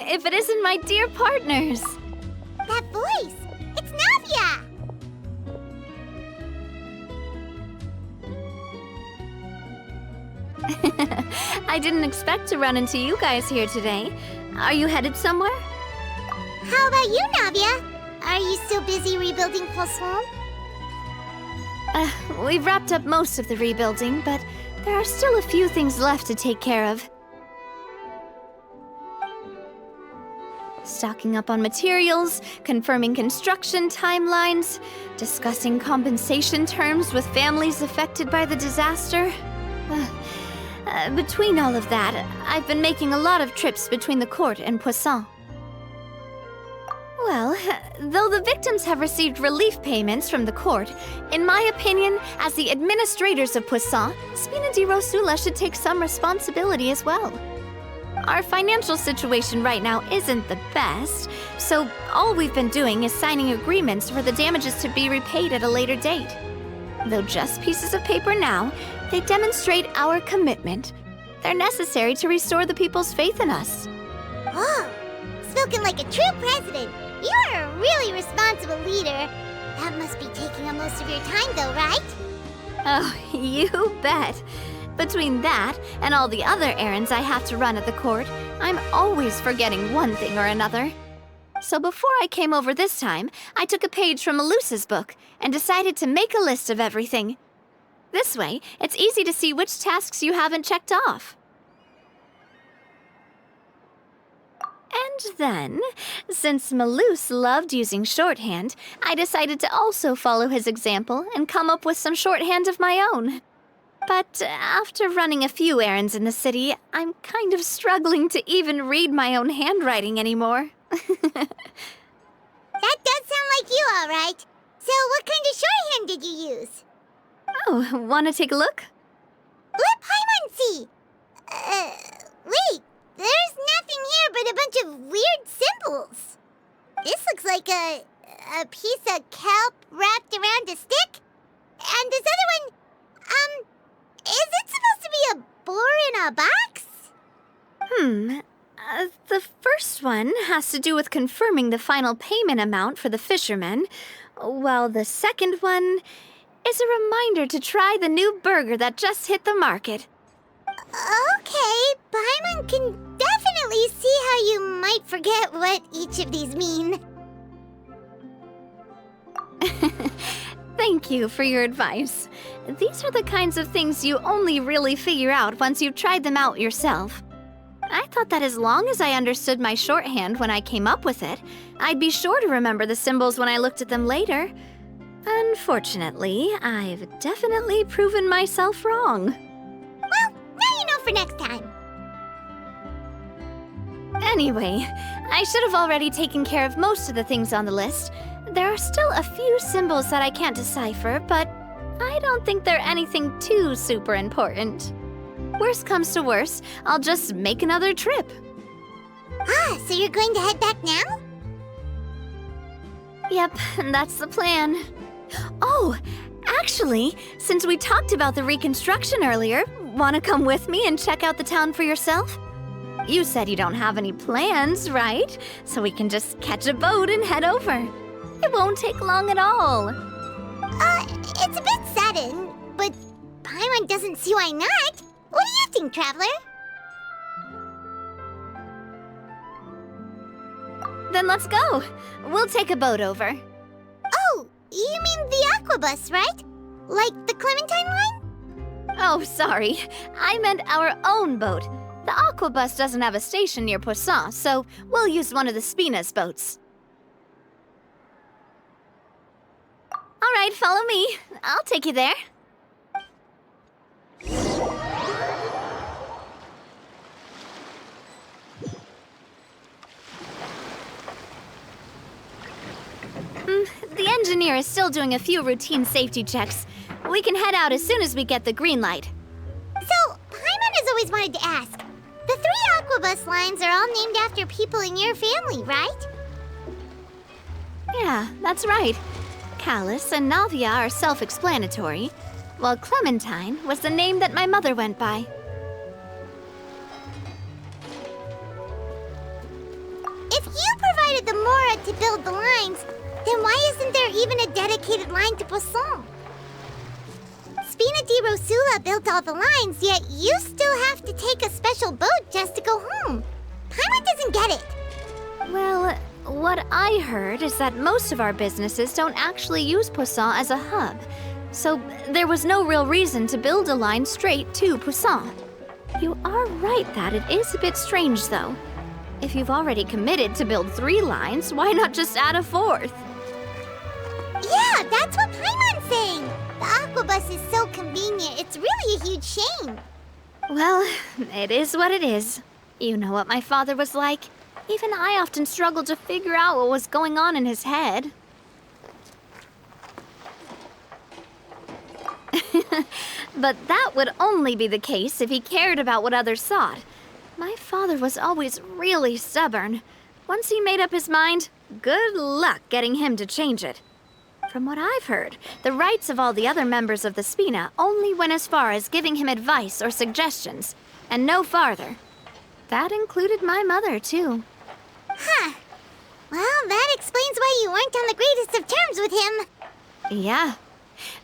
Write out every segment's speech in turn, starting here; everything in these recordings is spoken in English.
if it isn't my dear partners? That voice! It's Navia! I didn't expect to run into you guys here today. Are you headed somewhere? How about you, Navia? Are you still busy rebuilding Poisson? We've wrapped up most of the rebuilding, but there are still a few things left to take care of. Stocking up on materials, confirming construction timelines, discussing compensation terms with families affected by the disaster. Between all of that, I've been making a lot of trips between the court and Poisson. Well, though the victims have received relief payments from the court, in my opinion, as the administrators of Poisson, Spina di Rosula should take some responsibility as well. Our financial situation right now isn't the best, so all we've been doing is signing agreements for the damages to be repaid at a later date. Though just pieces of paper now, they demonstrate our commitment. They're necessary to restore the people's faith in us. Oh, spoken like a true president. You're a really responsible leader. That must be taking up most of your time though, right? Oh, you bet. Between that and all the other errands I have to run at the court, I'm always forgetting one thing or another. So before I came over this time, I took a page from Melusa's book and decided to make a list of everything. This way, it's easy to see which tasks you haven't checked off. And then, since Melus loved using shorthand, I decided to also follow his example and come up with some shorthand of my own. But after running a few errands in the city, I'm kind of struggling to even read my own handwriting anymore. That does sound like you, all right. So what kind of shorthand did you use? Oh, want to take a look? Let Paimon see. Wait. There's nothing here but a bunch of weird symbols. This looks like a piece of kelp wrapped around a stick. And this other one, is it supposed to be a boar in a box? The first one has to do with confirming the final payment amount for the fishermen, while the second one is a reminder to try the new burger that just hit the market. Okay, Paimon can definitely see how you might forget what each of these mean. Thank you for your advice. These are the kinds of things you only really figure out once you've tried them out yourself. I thought that as long as I understood my shorthand when I came up with it, I'd be sure to remember the symbols when I looked at them later. Unfortunately, I've definitely proven myself wrong. Well, now you know for next time. Anyway, I should have already taken care of most of the things on the list. There are still a few symbols that I can't decipher, but I don't think they're anything too super important. Worst comes to worst, I'll just make another trip. Ah, so you're going to head back now? Yep, that's the plan. Oh, actually, since we talked about the reconstruction earlier, want to come with me and check out the town for yourself? You said you don't have any plans, right? So we can just catch a boat and head over. It won't take long at all. It's a bit sudden, but Paimon doesn't see why not. What do you think, Traveler? Then let's go. We'll take a boat over. Oh, you mean the Aquabus, right? Like the Clementine line? Oh, sorry. I meant our own boat. The Aquabus doesn't have a station near Poisson, so we'll use one of the Spina's boats. All right, follow me. I'll take you there. The engineer is still doing a few routine safety checks. We can head out as soon as we get the green light. So, Paimon has always wanted to ask. The 3 Aquabus lines are all named after people in your family, right? Yeah, that's right. Callus and Navia are self-explanatory, while Clementine was the name that my mother went by. needed the Mora to build the lines, then why isn't there even a dedicated line to Poisson? Spina di Rosula built all the lines, yet you still have to take a special boat just to go home. Paimon doesn't get it. Well, what I heard is that most of our businesses don't actually use Poisson as a hub, so there was no real reason to build a line straight to Poisson. You are right that it is a bit strange, though. If you've already committed to build 3 lines, why not just add a 4th? Yeah, that's what Paimon's saying. The Aquabus is so convenient, it's really a huge shame. Well, it is what it is. You know what my father was like. Even I often struggled to figure out what was going on in his head. But that would only be the case if he cared about what others thought. My father was always really stubborn. Once he made up his mind, good luck getting him to change it. From what I've heard, the rights of all the other members of the Spina only went as far as giving him advice or suggestions, and no farther. That included my mother, too. Huh. Well, that explains why you weren't on the greatest of terms with him. Yeah,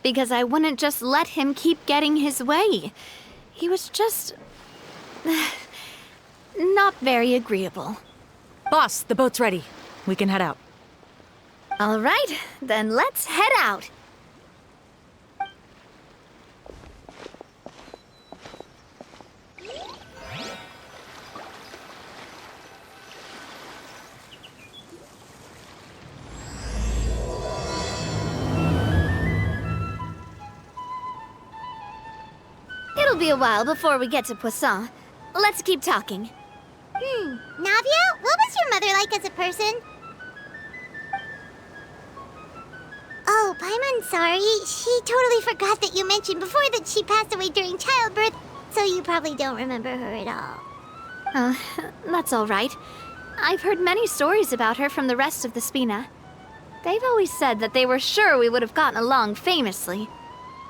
because I wouldn't just let him keep getting his way. He was just... not very agreeable. Boss, the boat's ready. We can head out. All right, then let's head out. It'll be a while before we get to Poisson. Let's keep talking. Navia, what was your mother like as a person? Oh, Paimon, sorry. She totally forgot that you mentioned before that she passed away during childbirth, so you probably don't remember her at all. That's all right. I've heard many stories about her from the rest of the Spina. They've always said that they were sure we would have gotten along famously.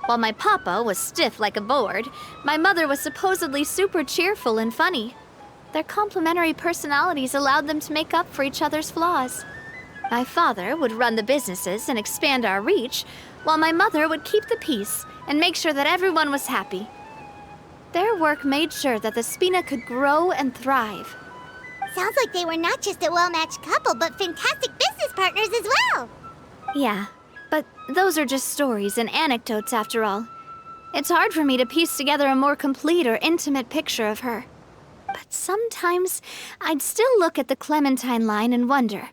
While my papa was stiff like a board, my mother was supposedly super cheerful and funny. Their complementary personalities allowed them to make up for each other's flaws. My father would run the businesses and expand our reach, while my mother would keep the peace and make sure that everyone was happy. Their work made sure that the Spina could grow and thrive. Sounds like they were not just a well-matched couple, but fantastic business partners as well. Yeah, but those are just stories and anecdotes after all. It's hard for me to piece together a more complete or intimate picture of her. But sometimes I'd still look at the Clementine line and wonder,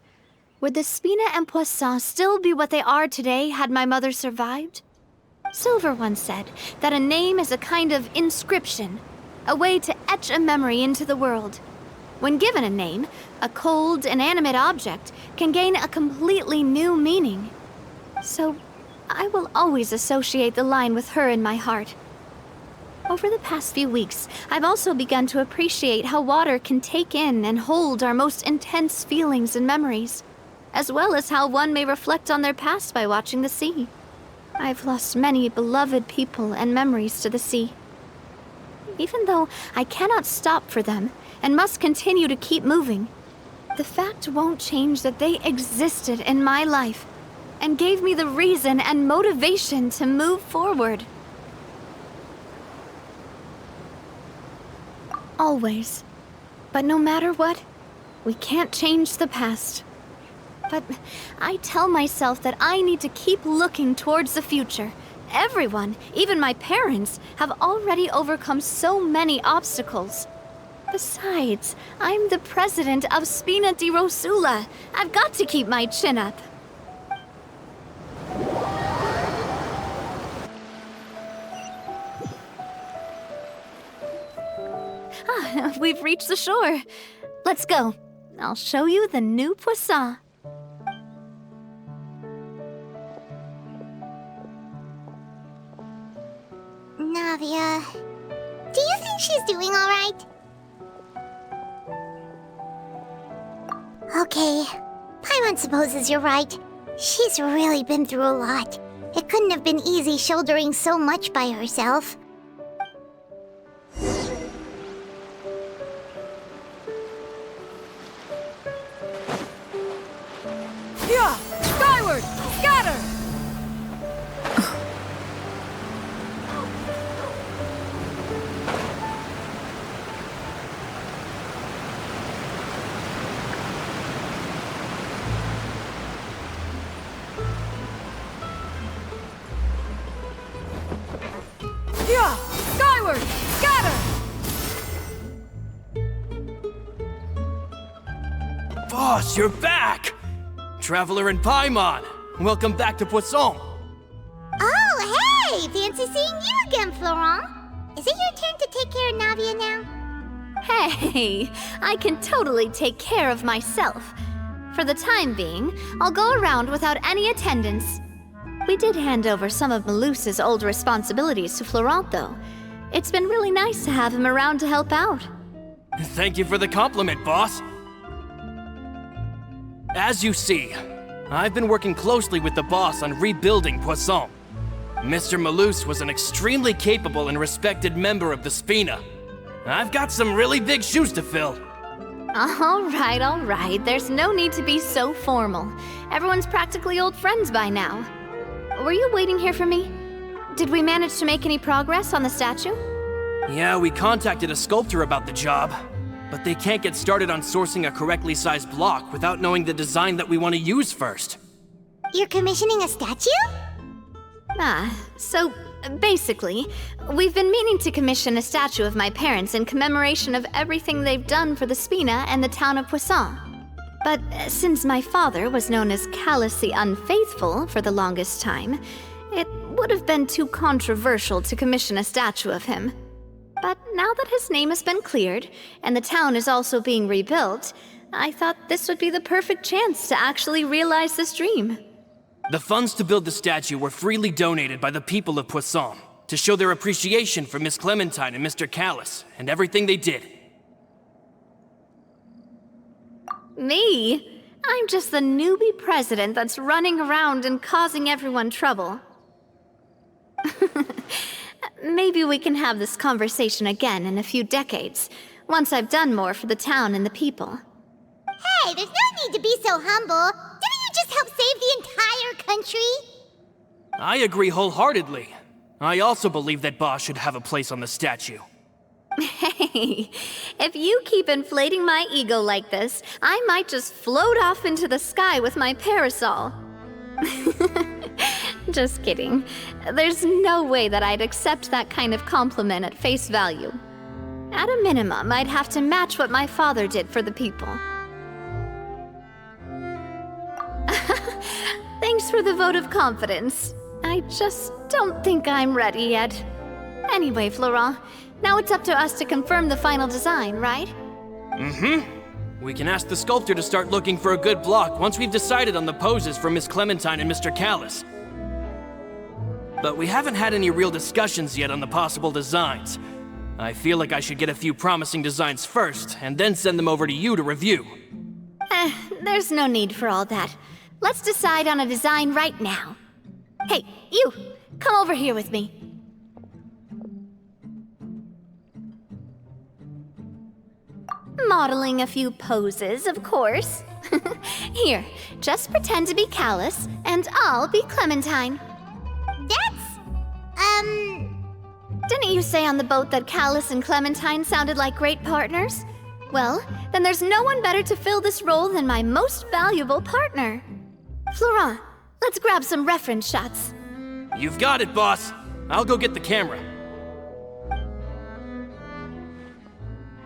would the Spina and Poisson still be what they are today had my mother survived? Silver once said that a name is a kind of inscription, a way to etch a memory into the world. When given a name, a cold, inanimate object can gain a completely new meaning. So, I will always associate the line with her in my heart. Over the past few weeks, I've also begun to appreciate how water can take in and hold our most intense feelings and memories, as well as how one may reflect on their past by watching the sea. I've lost many beloved people and memories to the sea. Even though I cannot stop for them and must continue to keep moving, the fact won't change that they existed in my life and gave me the reason and motivation to move forward. Always. But no matter what, we can't change the past. But I tell myself that I need to keep looking towards the future. Everyone, even my parents, have already overcome so many obstacles. Besides, I'm the president of Spina di Rosula. I've got to keep my chin up. We've reached the shore. Let's go. I'll show you the new Poisson. Navia, do you think she's doing all right? Okay, Paimon supposes you're right. She's really been through a lot. It couldn't have been easy shouldering so much by herself. Boss, you're back! Traveler and Paimon, welcome back to Poisson. Oh, hey! Fancy seeing you again, Florent. Is it your turn to take care of Navia now? Hey, I can totally take care of myself. For the time being, I'll go around without any attendance. We did hand over some of Malus's old responsibilities to Florent, though. It's been really nice to have him around to help out. Thank you for the compliment, boss. As you see, I've been working closely with the boss on rebuilding Poisson. Mr. Malus was an extremely capable and respected member of the Spina. I've got some really big shoes to fill. All right. There's no need to be so formal. Everyone's practically old friends by now. Were you waiting here for me? Did we manage to make any progress on the statue? Yeah, we contacted a sculptor about the job, but they can't get started on sourcing a correctly sized block without knowing the design that we want to use first. You're commissioning a statue? So basically, we've been meaning to commission a statue of my parents in commemoration of everything they've done for the Spina and the town of Poisson. But since my father was known as Callus the Unfaithful for the longest time, it would have been too controversial to commission a statue of him. But now that his name has been cleared, and the town is also being rebuilt, I thought this would be the perfect chance to actually realize this dream. The funds to build the statue were freely donated by the people of Poisson to show their appreciation for Miss Clementine and Mr. Callus and everything they did. Me? I'm just the newbie president that's running around and causing everyone trouble. Maybe we can have this conversation again in a few decades, once I've done more for the town and the people. Hey, there's no need to be so humble. Didn't you just help save the entire country? I agree wholeheartedly. I also believe that Boss should have a place on the statue. Hey, if you keep inflating my ego like this, I might just float off into the sky with my parasol. Just kidding. There's no way that I'd accept that kind of compliment at face value. At a minimum, I'd have to match what my father did for the people. Thanks for the vote of confidence. I just don't think I'm ready yet. Anyway, Florent, now it's up to us to confirm the final design, right? We can ask the sculptor to start looking for a good block once we've decided on the poses for Miss Clementine and Mr. Callus. But we haven't had any real discussions yet on the possible designs. I feel like I should get a few promising designs first, and then send them over to you to review. There's no need for all that. Let's decide on a design right now. Hey, you! Come over here with me. Modeling a few poses, of course. Here, just pretend to be Callus, and I'll be Clementine. Didn't you say on the boat that Callus and Clementine sounded like great partners? Well, then there's no one better to fill this role than my most valuable partner. Florent, let's grab some reference shots. You've got it, boss. I'll go get the camera.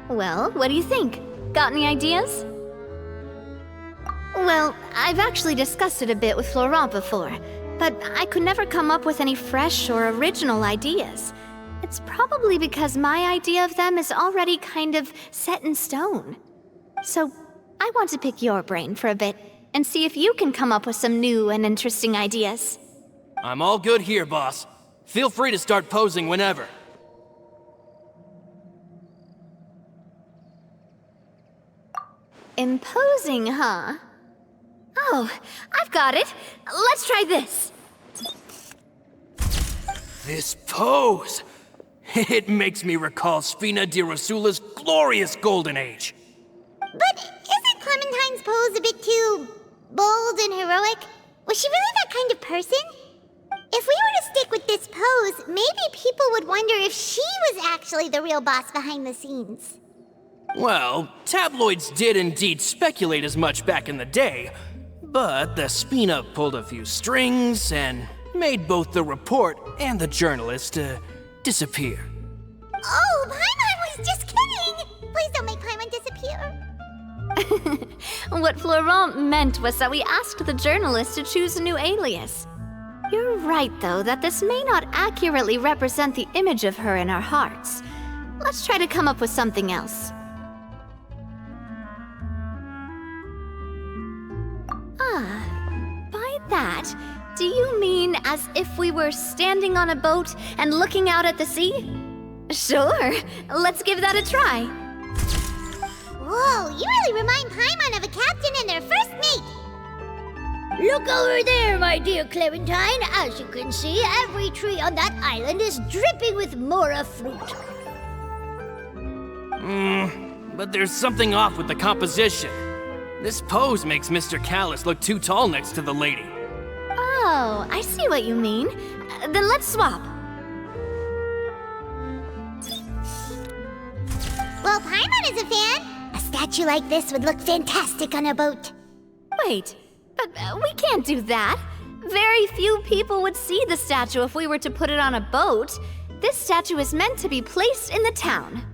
Well, what do you think? Got any ideas? Well, I've actually discussed it a bit with Florent before, but I could never come up with any fresh or original ideas. It's probably because my idea of them is already kind of set in stone. So, I want to pick your brain for a bit and see if you can come up with some new and interesting ideas. I'm all good here, boss. Feel free to start posing whenever. Imposing, huh? Oh, I've got it. Let's try this. This pose! It makes me recall Spina di Rosula's glorious golden age. But isn't Clementine's pose a bit too bold and heroic? Was she really that kind of person? If we were to stick with this pose, maybe people would wonder if she was actually the real boss behind the scenes. Well, tabloids did indeed speculate as much back in the day, but the Spina pulled a few strings and made both the report and the journalist disappear. Oh, Paimon was just kidding! Please don't make Paimon disappear. what Florent meant was that we asked the journalist to choose a new alias. You're right, though, that this may not accurately represent the image of her in our hearts. Let's try to come up with something else. By that, do you mean as if we were standing on a boat and looking out at the sea? Sure, let's give that a try. Whoa, you really remind Paimon of a captain and their first mate. Look over there, my dear Clementine. As you can see, every tree on that island is dripping with mora fruit. But there's something off with the composition. This pose makes Mr. Callis look too tall next to the lady. Oh, I see what you mean. Then let's swap. Well, Paimon is a fan. A statue like this would look fantastic on a boat. Wait, but we can't do that. Very few people would see the statue if we were to put it on a boat. This statue is meant to be placed in the town.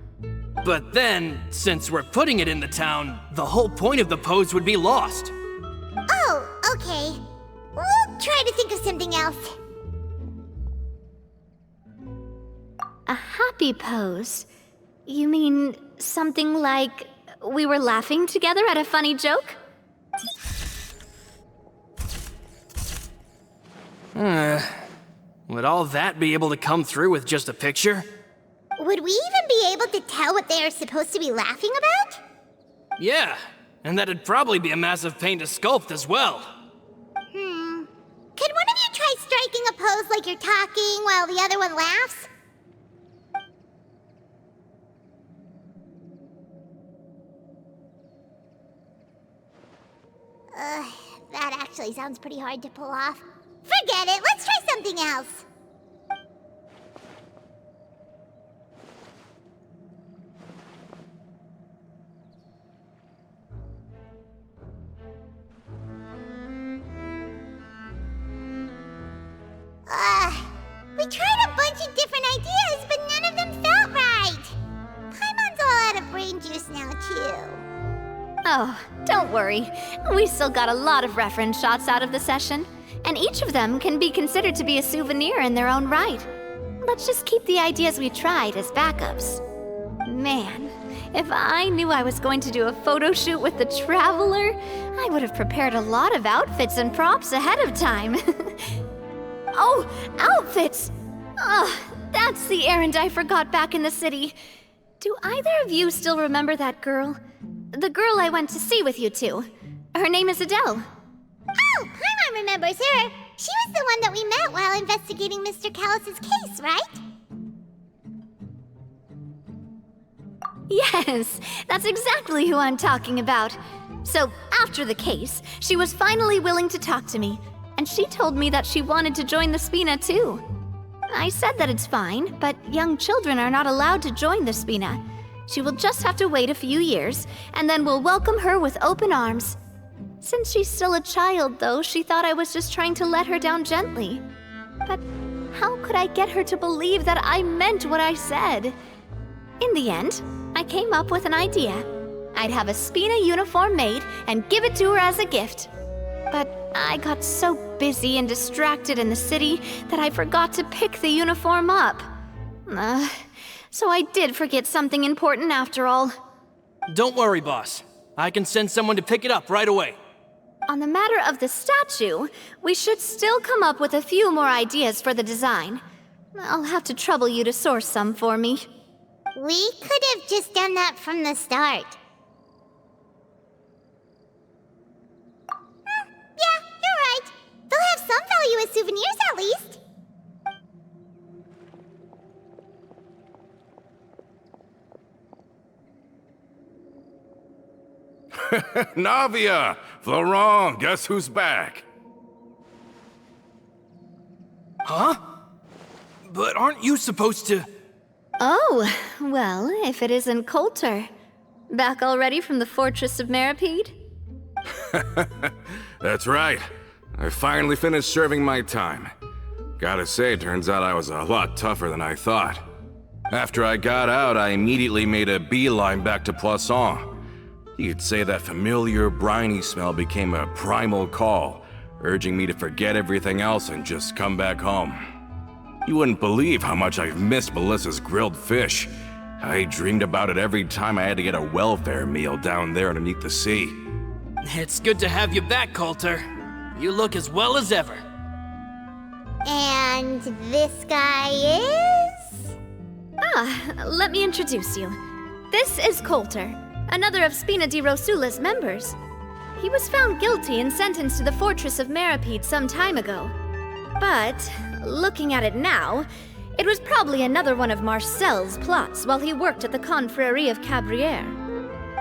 But then, since we're putting it in the town, the whole point of the pose would be lost. Oh, okay. We'll try to think of something else. A happy pose? You mean something like we were laughing together at a funny joke? Would all that be able to come through with just a picture? Would we even be able to tell what they are supposed to be laughing about? Yeah, and that'd probably be a massive pain to sculpt as well. Could one of you try striking a pose like you're talking while the other one laughs? That actually sounds pretty hard to pull off. Forget it, let's try something else. We tried a bunch of different ideas, but none of them felt right. Paimon's all out of brain juice now, too. Oh, don't worry. We still got a lot of reference shots out of the session, and each of them can be considered to be a souvenir in their own right. Let's just keep the ideas we tried as backups. Man, if I knew I was going to do a photo shoot with the Traveler, I would have prepared a lot of outfits and props ahead of time. Oh, outfits! That's the errand I forgot back in the city. Do either of you still remember that girl? The girl I went to see with you two. Her name is Adele. Oh, Paimon remembers her. She was the one that we met while investigating Mr. Callis's case, right? Yes, that's exactly who I'm talking about. So, after the case, she was finally willing to talk to me, and she told me that she wanted to join the Spina too. I said that it's fine, but young children are not allowed to join the Spina. She will just have to wait a few years, and then we'll welcome her with open arms. Since she's still a child, though, she thought I was just trying to let her down gently. But how could I get her to believe that I meant what I said? In the end, I came up with an idea. I'd have a Spina uniform made and give it to her as a gift. But I got so busy and distracted in the city that I forgot to pick the uniform up. So I did forget something important after all. Don't worry, boss. I can send someone to pick it up right away. On the matter of the statue, we should still come up with a few more ideas for the design. I'll have to trouble you to source some for me. We could have just done that from the start. Yeah, you're right. They'll have some value as souvenirs at least. Navia! Florent, guess who's back? Huh? But aren't you supposed to... Oh, well, if it isn't Coulter. Back already from the Fortress of Meripede? That's right. I finally finished serving my time. Gotta say, turns out I was a lot tougher than I thought. After I got out, I immediately made a beeline back to Poisson. You'd say that familiar, briny smell became a primal call, urging me to forget everything else and just come back home. You wouldn't believe how much I've missed Melissa's grilled fish. I dreamed about it every time I had to get a welfare meal down there underneath the sea. It's good to have you back, Coulter. You look as well as ever. And this guy is? Let me introduce you. This is Coulter, another of Spina di Rosula's members. He was found guilty and sentenced to the Fortress of Meripede some time ago. But, looking at it now, it was probably another one of Marcel's plots while he worked at the Confrérie of Cabrières.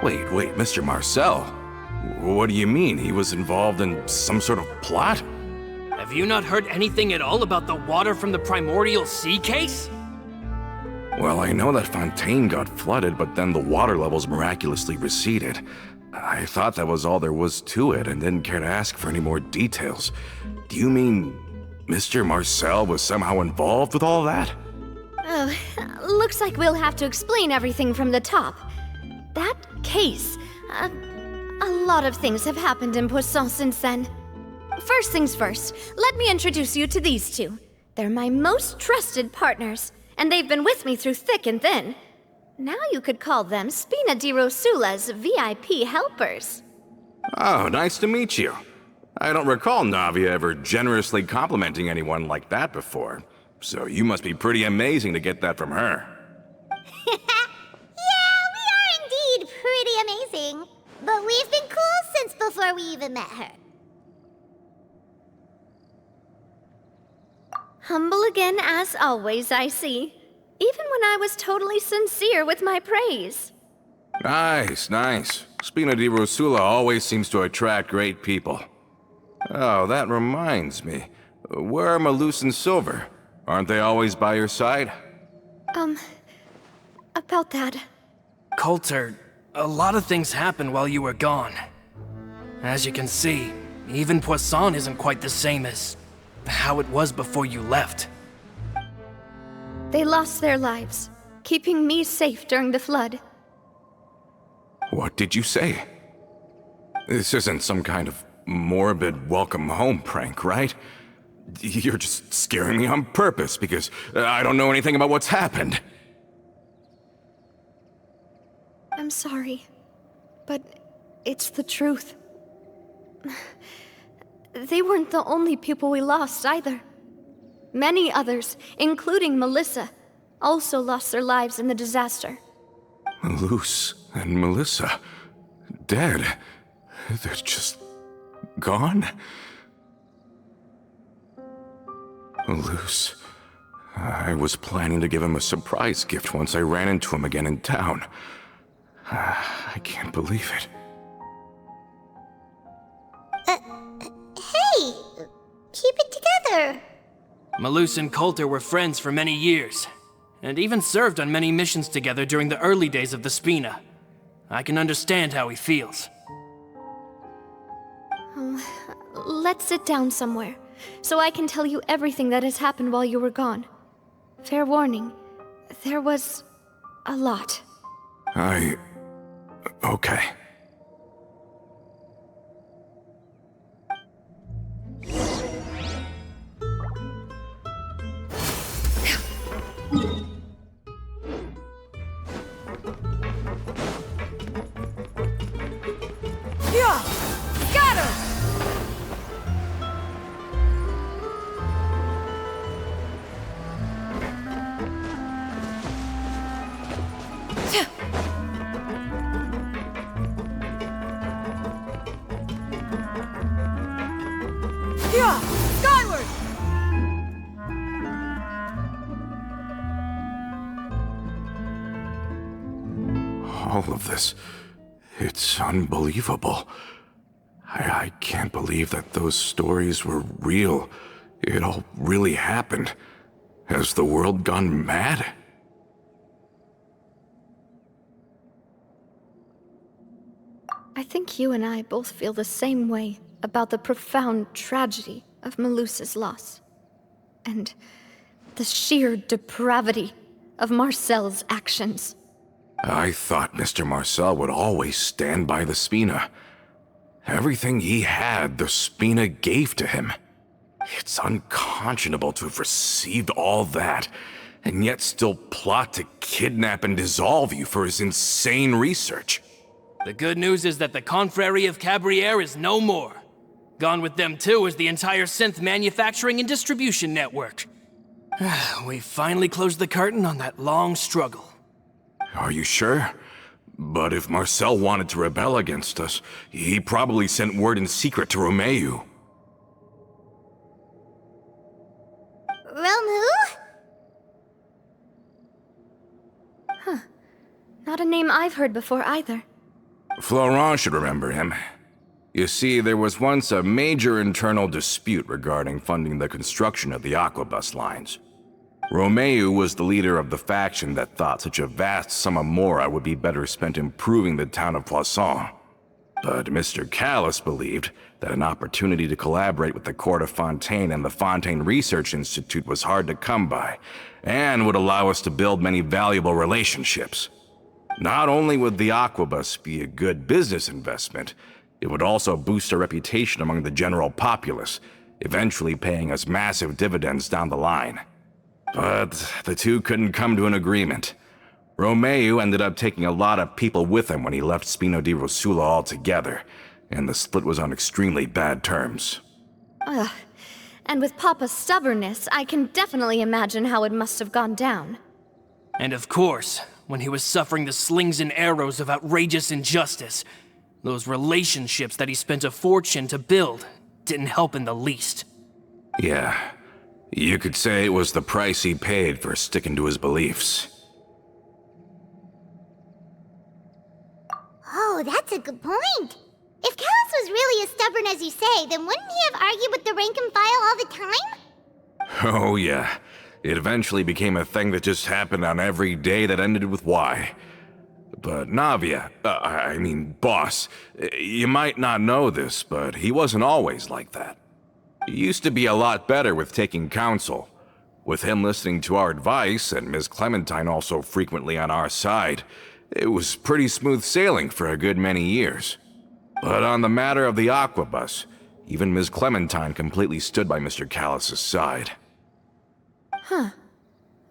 Wait, Mr. Marcel? What do you mean? He was involved in some sort of plot? Have you not heard anything at all about the water from the primordial sea case? Well, I know that Fontaine got flooded, but then the water levels miraculously receded. I thought that was all there was to it and didn't care to ask for any more details. Do you mean Mr. Marcel was somehow involved with all that? Oh, looks like we'll have to explain everything from the top. That case, a lot of things have happened in Poisson since then. First things first, let me introduce you to these two. They're my most trusted partners, and they've been with me through thick and thin. Now you could call them Spina di Rosula's VIP helpers. Oh, nice to meet you. I don't recall Navia ever generously complimenting anyone like that before, so you must be pretty amazing to get that from her. Yeah, we are indeed pretty amazing. But we've been cool since before we even met her. Humble again as always, I see. Even when I was totally sincere with my praise. Nice. Spina di Rosula always seems to attract great people. Oh, that reminds me. Where are Malus and Silver? Aren't they always by your side? About that. Coulter, a lot of things happened while you were gone. As you can see, even Poisson isn't quite the same as how it was before you left. They lost their lives, keeping me safe during the flood. What did you say? This isn't some kind of morbid welcome home prank, right? You're just scaring me on purpose because I don't know anything about what's happened. I'm sorry, but it's the truth. They weren't the only people we lost either. Many others, including Melissa, also lost their lives in the disaster. Malus and Melissa, dead. They're just gone? Malus, I was planning to give him a surprise gift once I ran into him again in town. I can't believe it. Hey, keep it together. Malus and Coulter were friends for many years, and even served on many missions together during the early days of the Spina. I can understand how he feels. Let's sit down somewhere, so I can tell you everything that has happened while you were gone. Fair warning, there was a lot. Okay. Yeah! Scatter! Yeah! Skyward! All of this, it's unbelievable. I can't believe that those stories were real. It all really happened. Has the world gone mad? I think you and I both feel the same way about the profound tragedy of Melusa's loss. And the sheer depravity of Marcel's actions. I thought Mr. Marcel would always stand by the Spina. Everything he had, the Spina gave to him. It's unconscionable to have received all that, and yet still plot to kidnap and dissolve you for his insane research. The good news is that the Confrérie of Cabriere is no more. Gone with them too is the entire synth manufacturing and distribution network. We finally closed the curtain on that long struggle. Are you sure? But if Marcel wanted to rebel against us, he probably sent word in secret to Romeu. Romu? Not a name I've heard before either. Florent should remember him. You see, there was once a major internal dispute regarding funding the construction of the Aquabus lines. Romeu was the leader of the faction that thought such a vast sum of mora would be better spent improving the town of Poisson. But Mr. Callis believed that an opportunity to collaborate with the Court of Fontaine and the Fontaine Research Institute was hard to come by, and would allow us to build many valuable relationships. Not only would the Aquabus be a good business investment, it would also boost our reputation among the general populace, eventually paying us massive dividends down the line. But the two couldn't come to an agreement. Romeu ended up taking a lot of people with him when he left Spina di Rosula altogether, and the split was on extremely bad terms. Ugh. And with Papa's stubbornness, I can definitely imagine how it must have gone down. And of course, when he was suffering the slings and arrows of outrageous injustice, those relationships that he spent a fortune to build didn't help in the least. Yeah, you could say it was the price he paid for sticking to his beliefs. Oh, that's a good point. If Callis was really as stubborn as you say, then wouldn't he have argued with the rank and file all the time? Oh yeah, it eventually became a thing that just happened on every day that ended with Y. But Navia, boss, you might not know this, but he wasn't always like that. He used to be a lot better with taking counsel. With him listening to our advice, and Ms. Clementine also frequently on our side, it was pretty smooth sailing for a good many years. But on the matter of the Aquabus, even Ms. Clementine completely stood by Mr. Callis's side.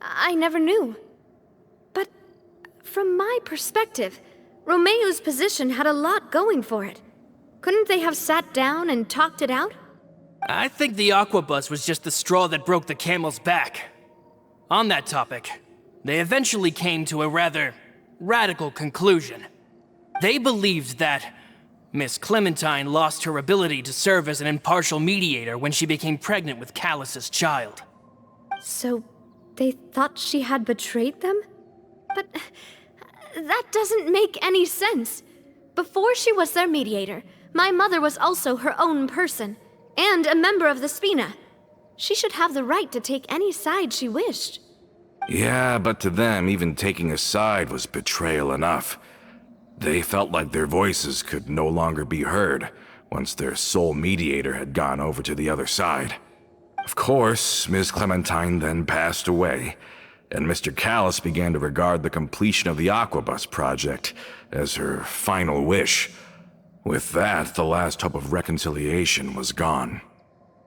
I never knew. But from my perspective, Romeu's position had a lot going for it. Couldn't they have sat down and talked it out? I think the Aquabus was just the straw that broke the camel's back. On that topic, they eventually came to a rather radical conclusion. They believed that Miss Clementine lost her ability to serve as an impartial mediator when she became pregnant with Callis's child. So they thought she had betrayed them? But that doesn't make any sense. Before she was their mediator, my mother was also her own person, and a member of the Spina. She should have the right to take any side she wished. Yeah, but to them, even taking a side was betrayal enough. They felt like their voices could no longer be heard once their sole mediator had gone over to the other side. Of course, Ms. Clementine then passed away, and Mr. Callis began to regard the completion of the Aquabus project as her final wish. With that, the last hope of reconciliation was gone.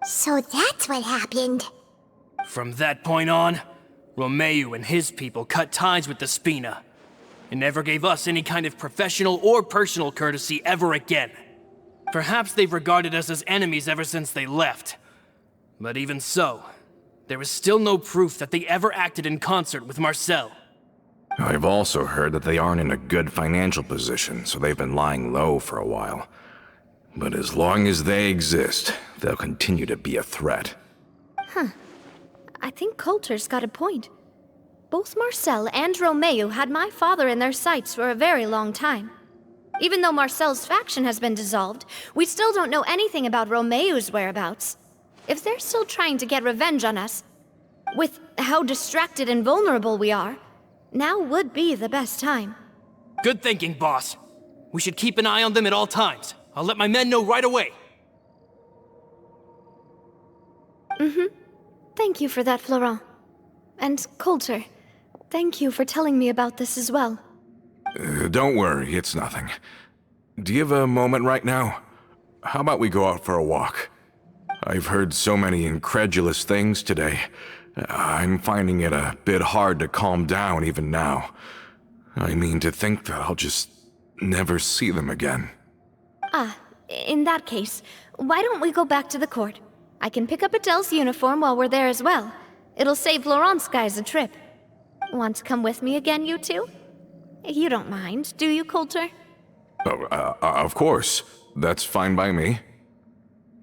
So that's what happened. From that point on, Romeu and his people cut ties with the Spina, and never gave us any kind of professional or personal courtesy ever again. Perhaps they've regarded us as enemies ever since they left. But even so, there is still no proof that they ever acted in concert with Marcel. I've also heard that they aren't in a good financial position, so they've been lying low for a while. But as long as they exist, they'll continue to be a threat. I think Coulter's got a point. Both Marcel and Romeu had my father in their sights for a very long time. Even though Marcel's faction has been dissolved, we still don't know anything about Romeu's whereabouts. If they're still trying to get revenge on us, with how distracted and vulnerable we are, now would be the best time. Good thinking, boss. We should keep an eye on them at all times. I'll let my men know right away. Thank you for that, Florent. And Coulter, thank you for telling me about this as well. Don't worry, it's nothing. Do you have a moment right now? How about we go out for a walk? I've heard so many incredulous things today. I'm finding it a bit hard to calm down even now. I mean, to think that I'll just never see them again. In that case, why don't we go back to the court? I can pick up Adele's uniform while we're there as well. It'll save Laurent's guys a trip. Want to come with me again, you two? You don't mind, do you, Coulter? Oh, of course. That's fine by me.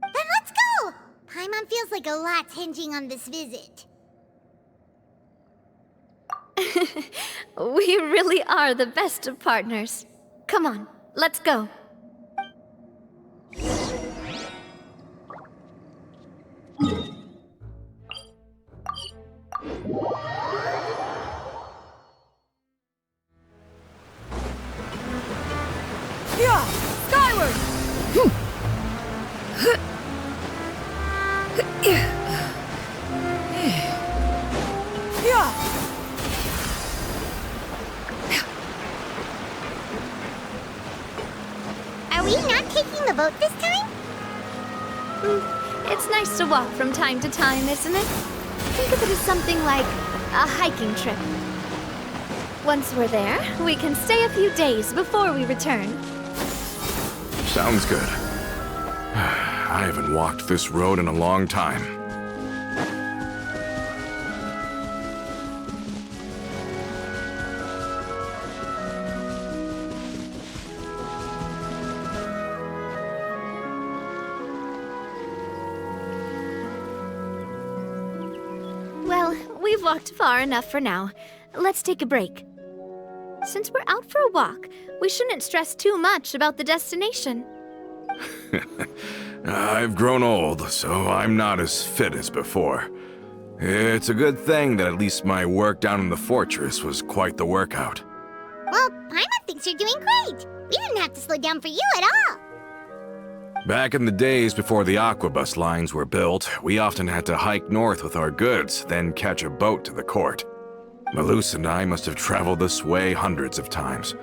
Then let's go! Paimon feels like a lot's hinging on this visit. We really are the best of partners. Come on, let's go. Yeah! Skyward! Yeah! Are we not taking the boat this time? It's nice to walk from time to time, isn't it? Think of it as something like a hiking trip. Once we're there, we can stay a few days before we return. Sounds good. I haven't walked this road in a long time. Well, we've walked far enough for now. Let's take a break. Since we're out for a walk, we shouldn't stress too much about the destination. I've grown old, so I'm not as fit as before. It's a good thing that at least my work down in the fortress was quite the workout. Well, Paimon thinks you're doing great. We didn't have to slow down for you at all. Back in the days before the aquabus lines were built, we often had to hike north with our goods, then catch a boat to the court. Malus and I must have traveled this way hundreds of times.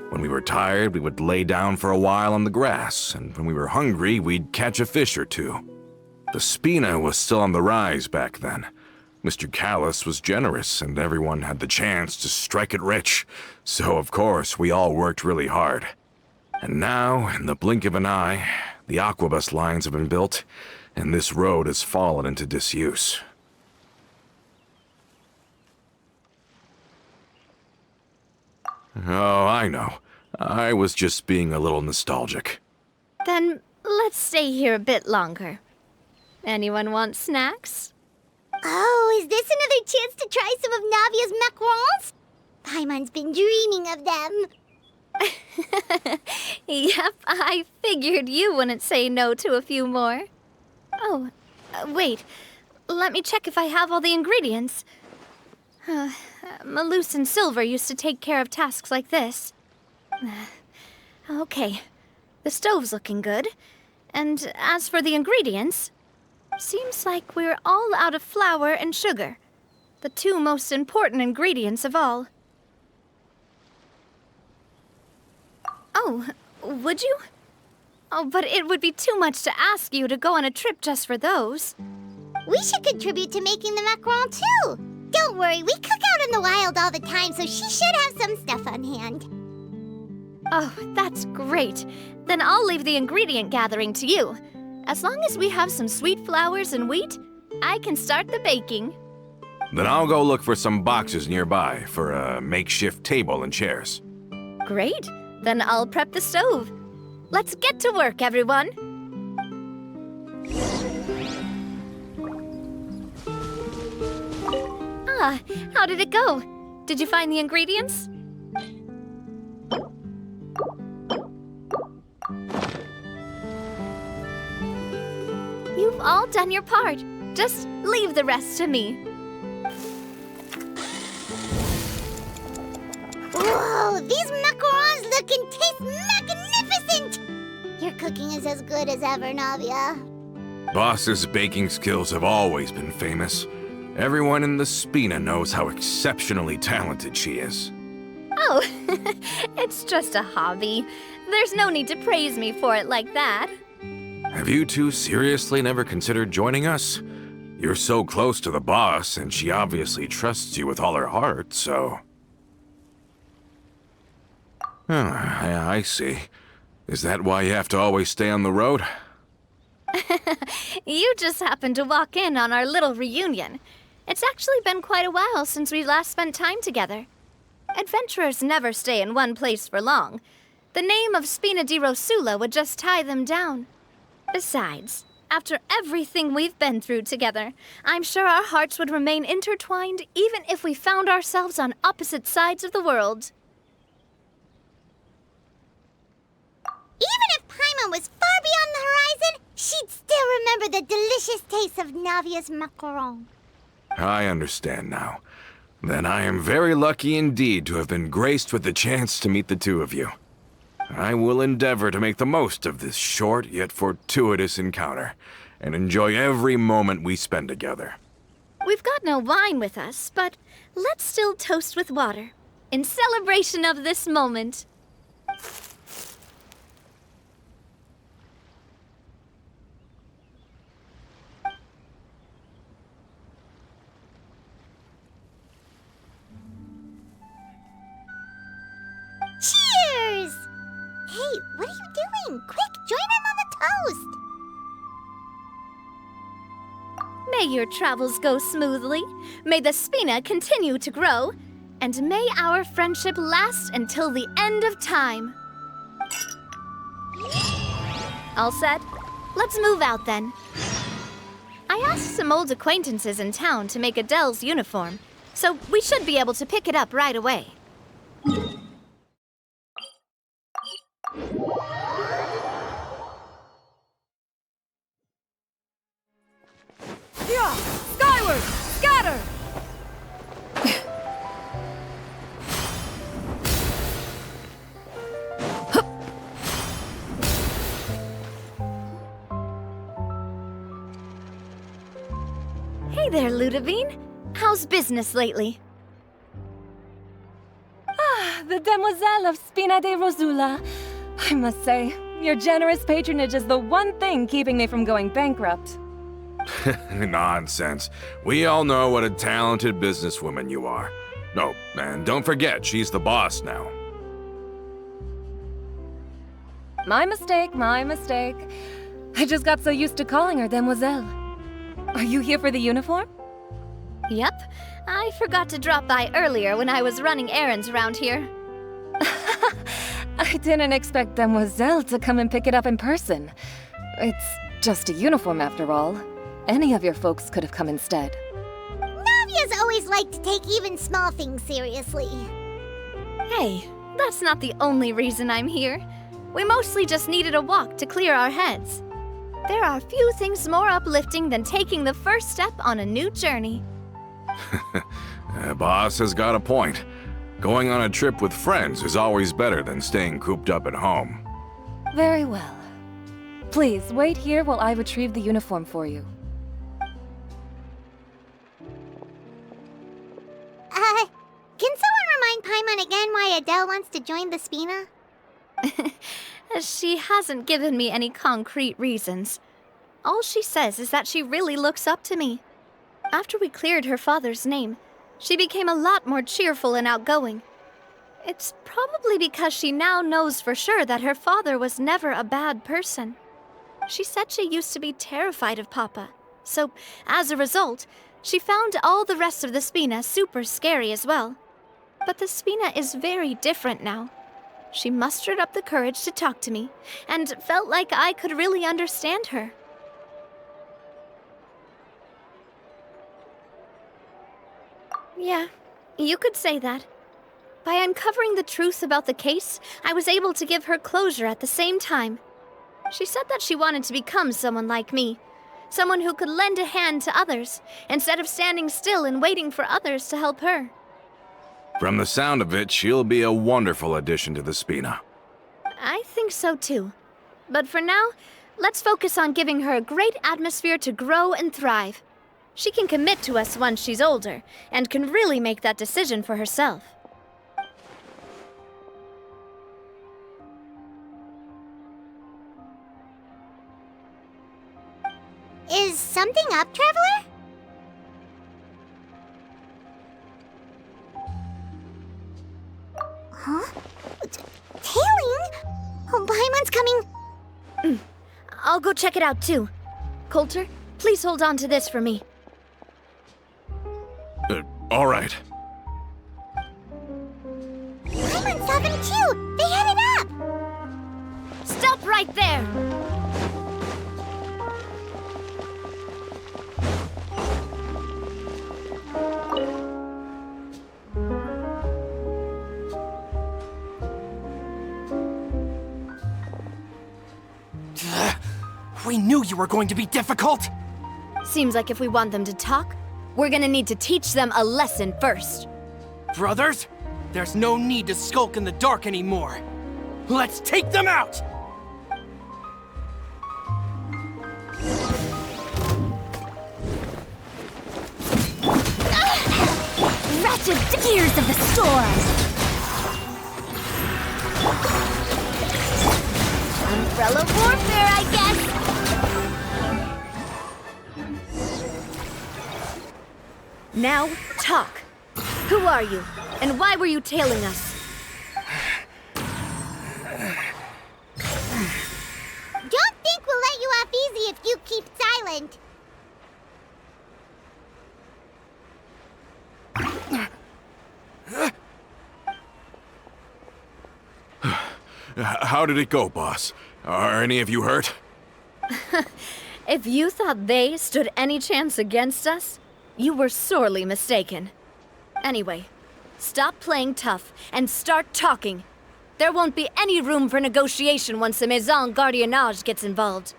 When we were tired, we would lay down for a while on the grass, and when we were hungry, we'd catch a fish or two. The Spina was still on the rise back then. Mr. Callis was generous, and everyone had the chance to strike it rich, so of course we all worked really hard. And now, in the blink of an eye, the aquabus lines have been built, and this road has fallen into disuse. Oh, I know. I was just being a little nostalgic. Then let's stay here a bit longer. Anyone want snacks? Oh, is this another chance to try some of Navia's macarons? Paimon's been dreaming of them. Yep, I figured you wouldn't say no to a few more. Oh, wait. Let me check if I have all the ingredients. Malus and Silver used to take care of tasks like this. Okay, the stove's looking good. And as for the ingredients, seems like we're all out of flour and sugar, the two most important ingredients of all. Oh, would you? Oh, but it would be too much to ask you to go on a trip just for those. We should contribute to making the macaron too. Don't worry, we cook out in the wild all the time, so she should have some stuff on hand. Oh, that's great. Then I'll leave the ingredient gathering to you. As long as we have some sweet flours and wheat, I can start the baking. Then I'll go look for some boxes nearby for a makeshift table and chairs. Great. Then I'll prep the stove. Let's get to work, everyone. How did it go? Did you find the ingredients? You've all done your part. Just leave the rest to me. Whoa, these macarons look and taste magnificent! Your cooking is as good as ever, Navia. Boss's baking skills have always been famous. Everyone in the Spina knows how exceptionally talented she is. Oh, it's just a hobby. There's no need to praise me for it like that. Have you two seriously never considered joining us? You're so close to the boss, and she obviously trusts you with all her heart, so... Oh, I see. Is that why you have to always stay on the road? You just happened to walk in on our little reunion. It's actually been quite a while since we last spent time together. Adventurers never stay in one place for long. The name of Spina di Rosula would just tie them down. Besides, after everything we've been through together, I'm sure our hearts would remain intertwined even if we found ourselves on opposite sides of the world. Even if Paimon was far beyond the horizon, she'd still remember the delicious taste of Navia's macaron. I understand now. Then I am very lucky indeed to have been graced with the chance to meet the two of you. I will endeavor to make the most of this short yet fortuitous encounter, and enjoy every moment we spend together. We've got no wine with us, but let's still toast with water, in celebration of this moment. Cheers! Hey, what are you doing? Quick, join in on the toast! May your travels go smoothly, may the Spina continue to grow, and may our friendship last until the end of time. All set? Let's move out then. I asked some old acquaintances in town to make Adele's uniform, so we should be able to pick it up right away. Yeah! Skyward! Scatter! Hey there, Ludovine. How's business lately? The Demoiselle of Spina di Rosula. I must say, your generous patronage is the one thing keeping me from going bankrupt. Nonsense. We all know what a talented businesswoman you are. No, and don't forget, she's the boss now. My mistake, my mistake. I just got so used to calling her Demoiselle. Are you here for the uniform? Yep. I forgot to drop by earlier when I was running errands around here. I didn't expect Demoiselle to come and pick it up in person. It's just a uniform after all. Any of your folks could have come instead. Navia's always liked to take even small things seriously. Hey, that's not the only reason I'm here. We mostly just needed a walk to clear our heads. There are few things more uplifting than taking the first step on a new journey. Boss has got a point. Going on a trip with friends is always better than staying cooped up at home. Very well. Please, wait here while I retrieve the uniform for you. Can someone remind Paimon again why Adele wants to join the Spina? She hasn't given me any concrete reasons. All she says is that she really looks up to me. After we cleared her father's name, she became a lot more cheerful and outgoing. It's probably because she now knows for sure that her father was never a bad person. She said she used to be terrified of Papa, so as a result, she found all the rest of the Spina super scary as well. But the Spina is very different now. She mustered up the courage to talk to me, and felt like I could really understand her. Yeah, you could say that. By uncovering the truth about the case, I was able to give her closure at the same time. She said that she wanted to become someone like me, someone who could lend a hand to others, instead of standing still and waiting for others to help her. From the sound of it, she'll be a wonderful addition to the Spina. I think so too. But for now, let's focus on giving her a great atmosphere to grow and thrive. She can commit to us once she's older, and can really make that decision for herself. Is something up, Traveler? Huh? Tailing? Oh, Paimon's coming. I'll go check it out too. Coulter, please hold on to this for me. All right. Paimon saw them too! They headed up! Stop right there! We knew you were going to be difficult! Seems like if we want them to talk, we're gonna need to teach them a lesson first. Brothers, there's no need to skulk in the dark anymore. Let's take them out! Wretched gears of the storm! Umbrella warfare, I guess! Now, talk. Who are you? And why were you tailing us? Don't think we'll let you off easy if you keep silent. How did it go, boss? Are any of you hurt? If you thought they stood any chance against us, you were sorely mistaken. Anyway, stop playing tough and start talking. There won't be any room for negotiation once the Maison Gardiennage gets involved.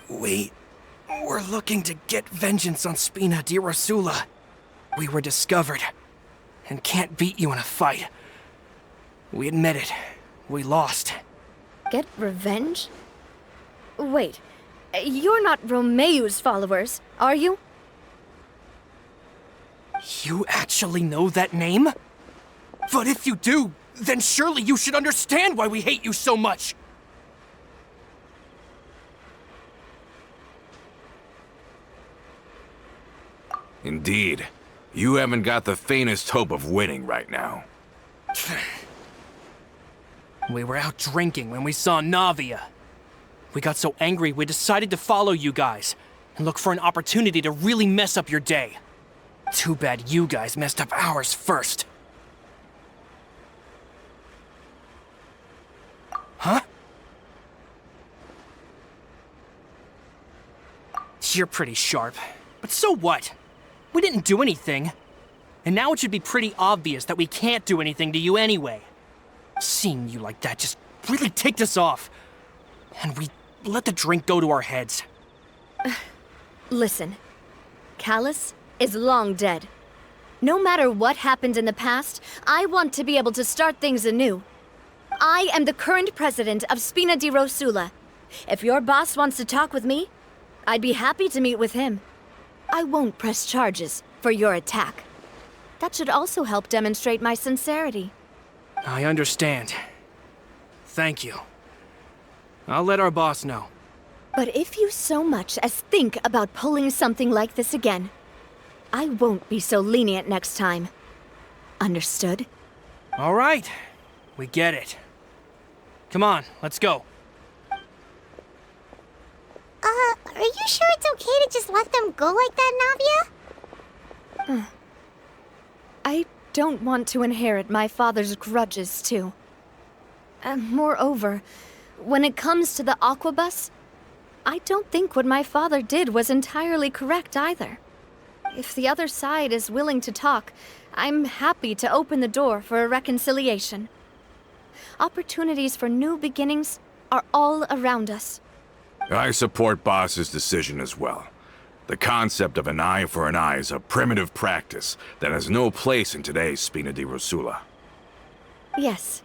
We're looking to get vengeance on Spina di Rosula. We were discovered and can't beat you in a fight. We admit it. We lost. Get revenge? Wait, you're not Romeu's followers, are you? You actually know that name? But if you do, then surely you should understand why we hate you so much! Indeed. You haven't got the faintest hope of winning right now. We were out drinking when we saw Navia. We got so angry we decided to follow you guys and look for an opportunity to really mess up your day. Too bad you guys messed up ours first. Huh? You're pretty sharp, but so what? We didn't do anything. And now it should be pretty obvious that we can't do anything to you anyway. Seeing you like that just really ticked us off. And we let the drink go to our heads. Listen, Callus is long dead. No matter what happened in the past, I want to be able to start things anew. I am the current president of Spina di Rosula. If your boss wants to talk with me, I'd be happy to meet with him. I won't press charges for your attack. That should also help demonstrate my sincerity. I understand. Thank you. I'll let our boss know. But if you so much as think about pulling something like this again, I won't be so lenient next time. Understood? All right. We get it. Come on, let's go. Are you sure it's okay to just let them go like that, Navia? I don't want to inherit my father's grudges, too. Moreover, when it comes to the Aquabus, I don't think what my father did was entirely correct either. If the other side is willing to talk, I'm happy to open the door for a reconciliation. Opportunities for new beginnings are all around us. I support Boss's decision as well. The concept of an eye for an eye is a primitive practice that has no place in today's Spina di Rosula. Yes.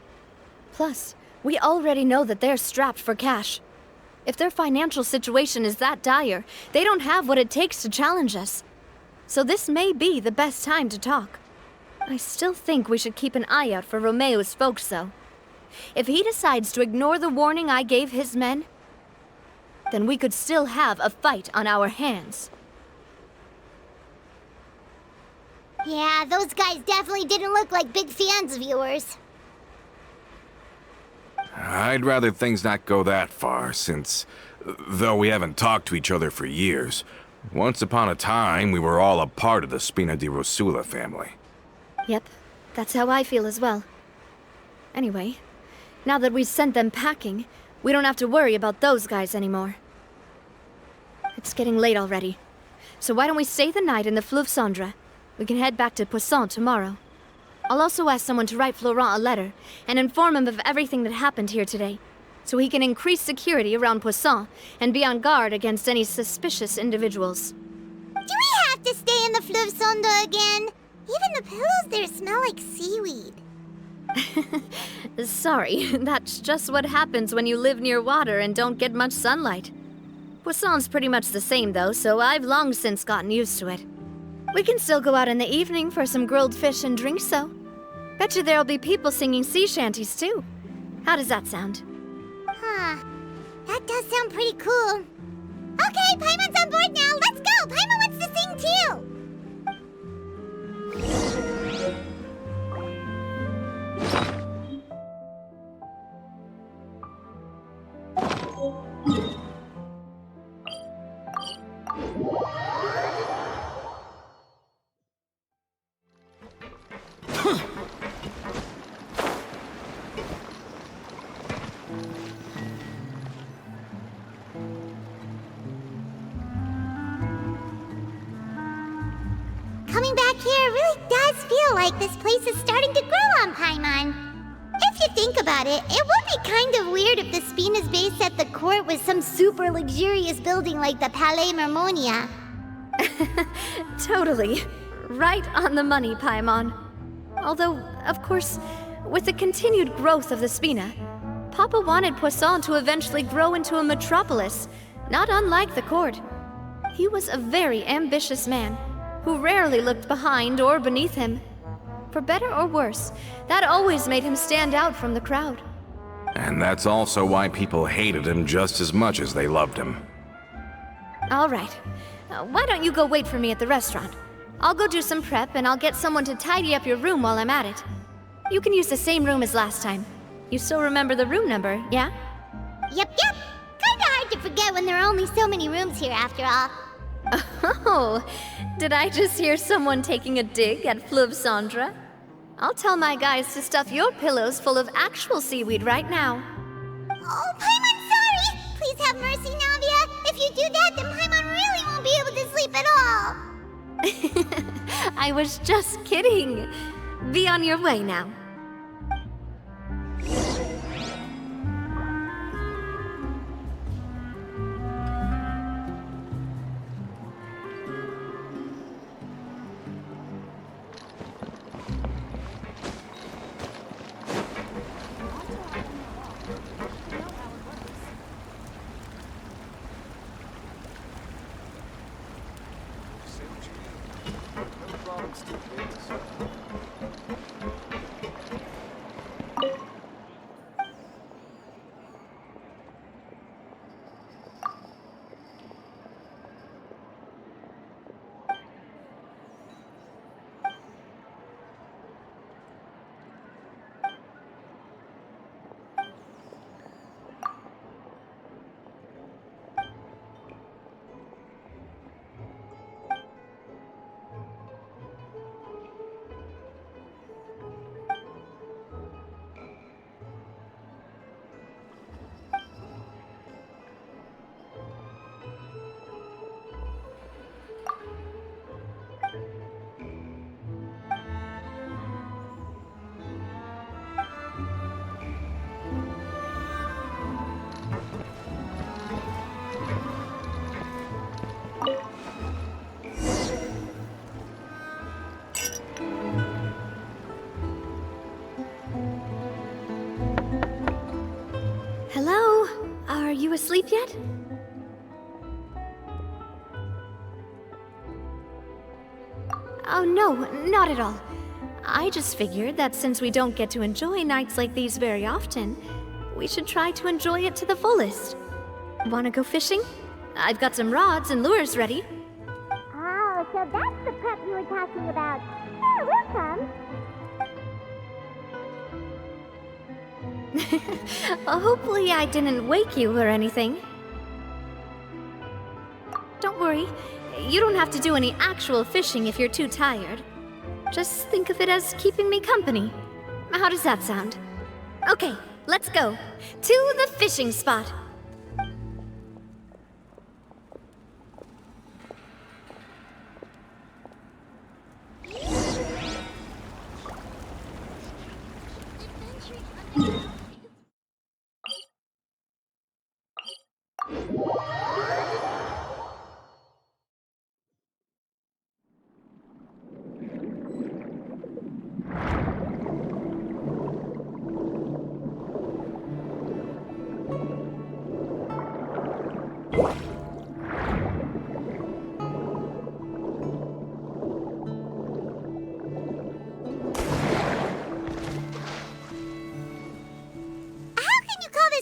Plus, we already know that they're strapped for cash. If their financial situation is that dire, they don't have what it takes to challenge us. So this may be the best time to talk. I still think we should keep an eye out for Romeu's folks, though. If he decides to ignore the warning I gave his men, then we could still have a fight on our hands. Yeah, those guys definitely didn't look like big fans of yours. I'd rather things not go that far, since, though we haven't talked to each other for years, once upon a time we were all a part of the Spina di Rosula family. Yep, that's how I feel as well. Anyway, now that we've sent them packing, we don't have to worry about those guys anymore. It's getting late already, so why don't we stay the night in the Fleuve Cendre? We can head back to Poisson tomorrow. I'll also ask someone to write Florent a letter and inform him of everything that happened here today, so he can increase security around Poisson and be on guard against any suspicious individuals. Do we have to stay in the Fleuve Cendre again? Even the pillows there smell like seaweed. Sorry, that's just what happens when you live near water and don't get much sunlight. Poisson's pretty much the same though, so I've long since gotten used to it. We can still go out in the evening for some grilled fish and drinks though. Betcha there'll be people singing sea shanties too. How does that sound? Huh. That does sound pretty cool. Okay, Paimon's on board now. Let's go. Paimon wants to sing too. Coming back here really does feel like this place is starting to grow on Paimon. If you think about it, it would be kind of weird if the Spina's base at the court was some super luxurious building like the Palais Mermonia. Totally. Right on the money, Paimon. Although, of course, with the continued growth of the Spina, Papa wanted Poisson to eventually grow into a metropolis, not unlike the court. He was a very ambitious man, who rarely looked behind or beneath him. For better or worse, that always made him stand out from the crowd. And that's also why people hated him just as much as they loved him. All right. Why don't you go wait for me at the restaurant? I'll go do some prep and I'll get someone to tidy up your room while I'm at it. You can use the same room as last time. You still remember the room number, yeah? Yep. Kinda hard to forget when there are only so many rooms here after all. Oh, did I just hear someone taking a dig at Fleuve Cendre? I'll tell my guys to stuff your pillows full of actual seaweed right now. Oh, Paimon, sorry! Please have mercy, Navia. If you do that, then Paimon really won't be able to sleep at all. I was just kidding. Be on your way now. Hello? Are you asleep yet? Oh no, not at all. I just figured that since we don't get to enjoy nights like these very often, we should try to enjoy it to the fullest. Wanna go fishing? I've got some rods and lures ready. Oh, so that's the prep you were talking about. Sure, we'll come. Hopefully I didn't wake you or anything. Don't worry, you don't have to do any actual fishing if you're too tired. Just think of it as keeping me company. How does that sound? Okay, let's go. To the fishing spot.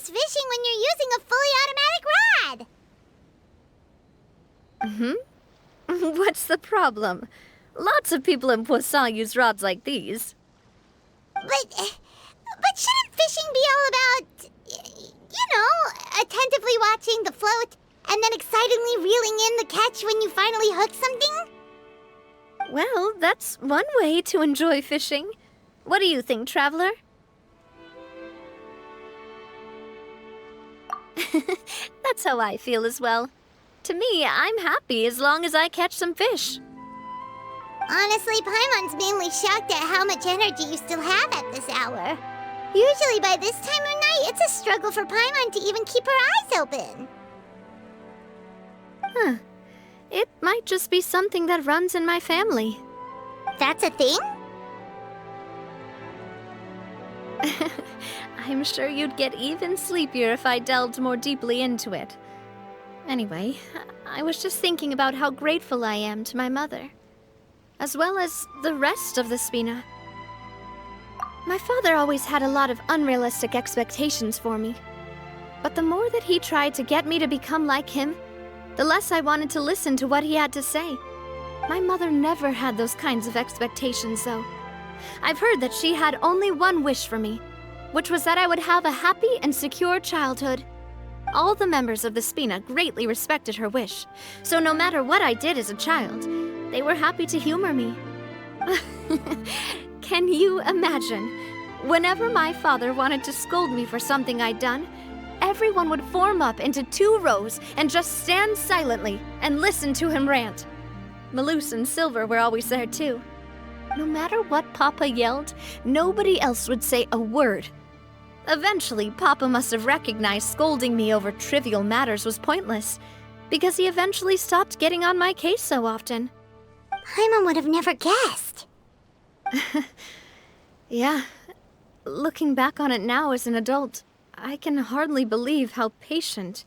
Fishing when you're using a fully automatic rod. What's the problem? Lots of people in Poisson use rods like these. But shouldn't fishing be all about, attentively watching the float and then excitedly reeling in the catch when you finally hook something? Well, that's one way to enjoy fishing. What do you think, Traveler? That's how I feel as well. To me, I'm happy as long as I catch some fish. Honestly, Paimon's mainly shocked at how much energy you still have at this hour. Usually by this time of night, it's a struggle for Paimon to even keep her eyes open. Huh. It might just be something that runs in my family. That's a thing? I'm sure you'd get even sleepier if I delved more deeply into it. Anyway, I was just thinking about how grateful I am to my mother, as well as the rest of the Spina. My father always had a lot of unrealistic expectations for me, but the more that he tried to get me to become like him, the less I wanted to listen to what he had to say. My mother never had those kinds of expectations, though. I've heard that she had only one wish for me, which was that I would have a happy and secure childhood. All the members of the Spina greatly respected her wish, so no matter what I did as a child, they were happy to humor me. Can you imagine? Whenever my father wanted to scold me for something I'd done, everyone would form up into 2 rows and just stand silently and listen to him rant. Malouse and Silver were always there too. No matter what Papa yelled, nobody else would say a word. Eventually, Papa must have recognized scolding me over trivial matters was pointless, because he eventually stopped getting on my case so often. Paimon would have never guessed. Yeah. Looking back on it now as an adult, I can hardly believe how patient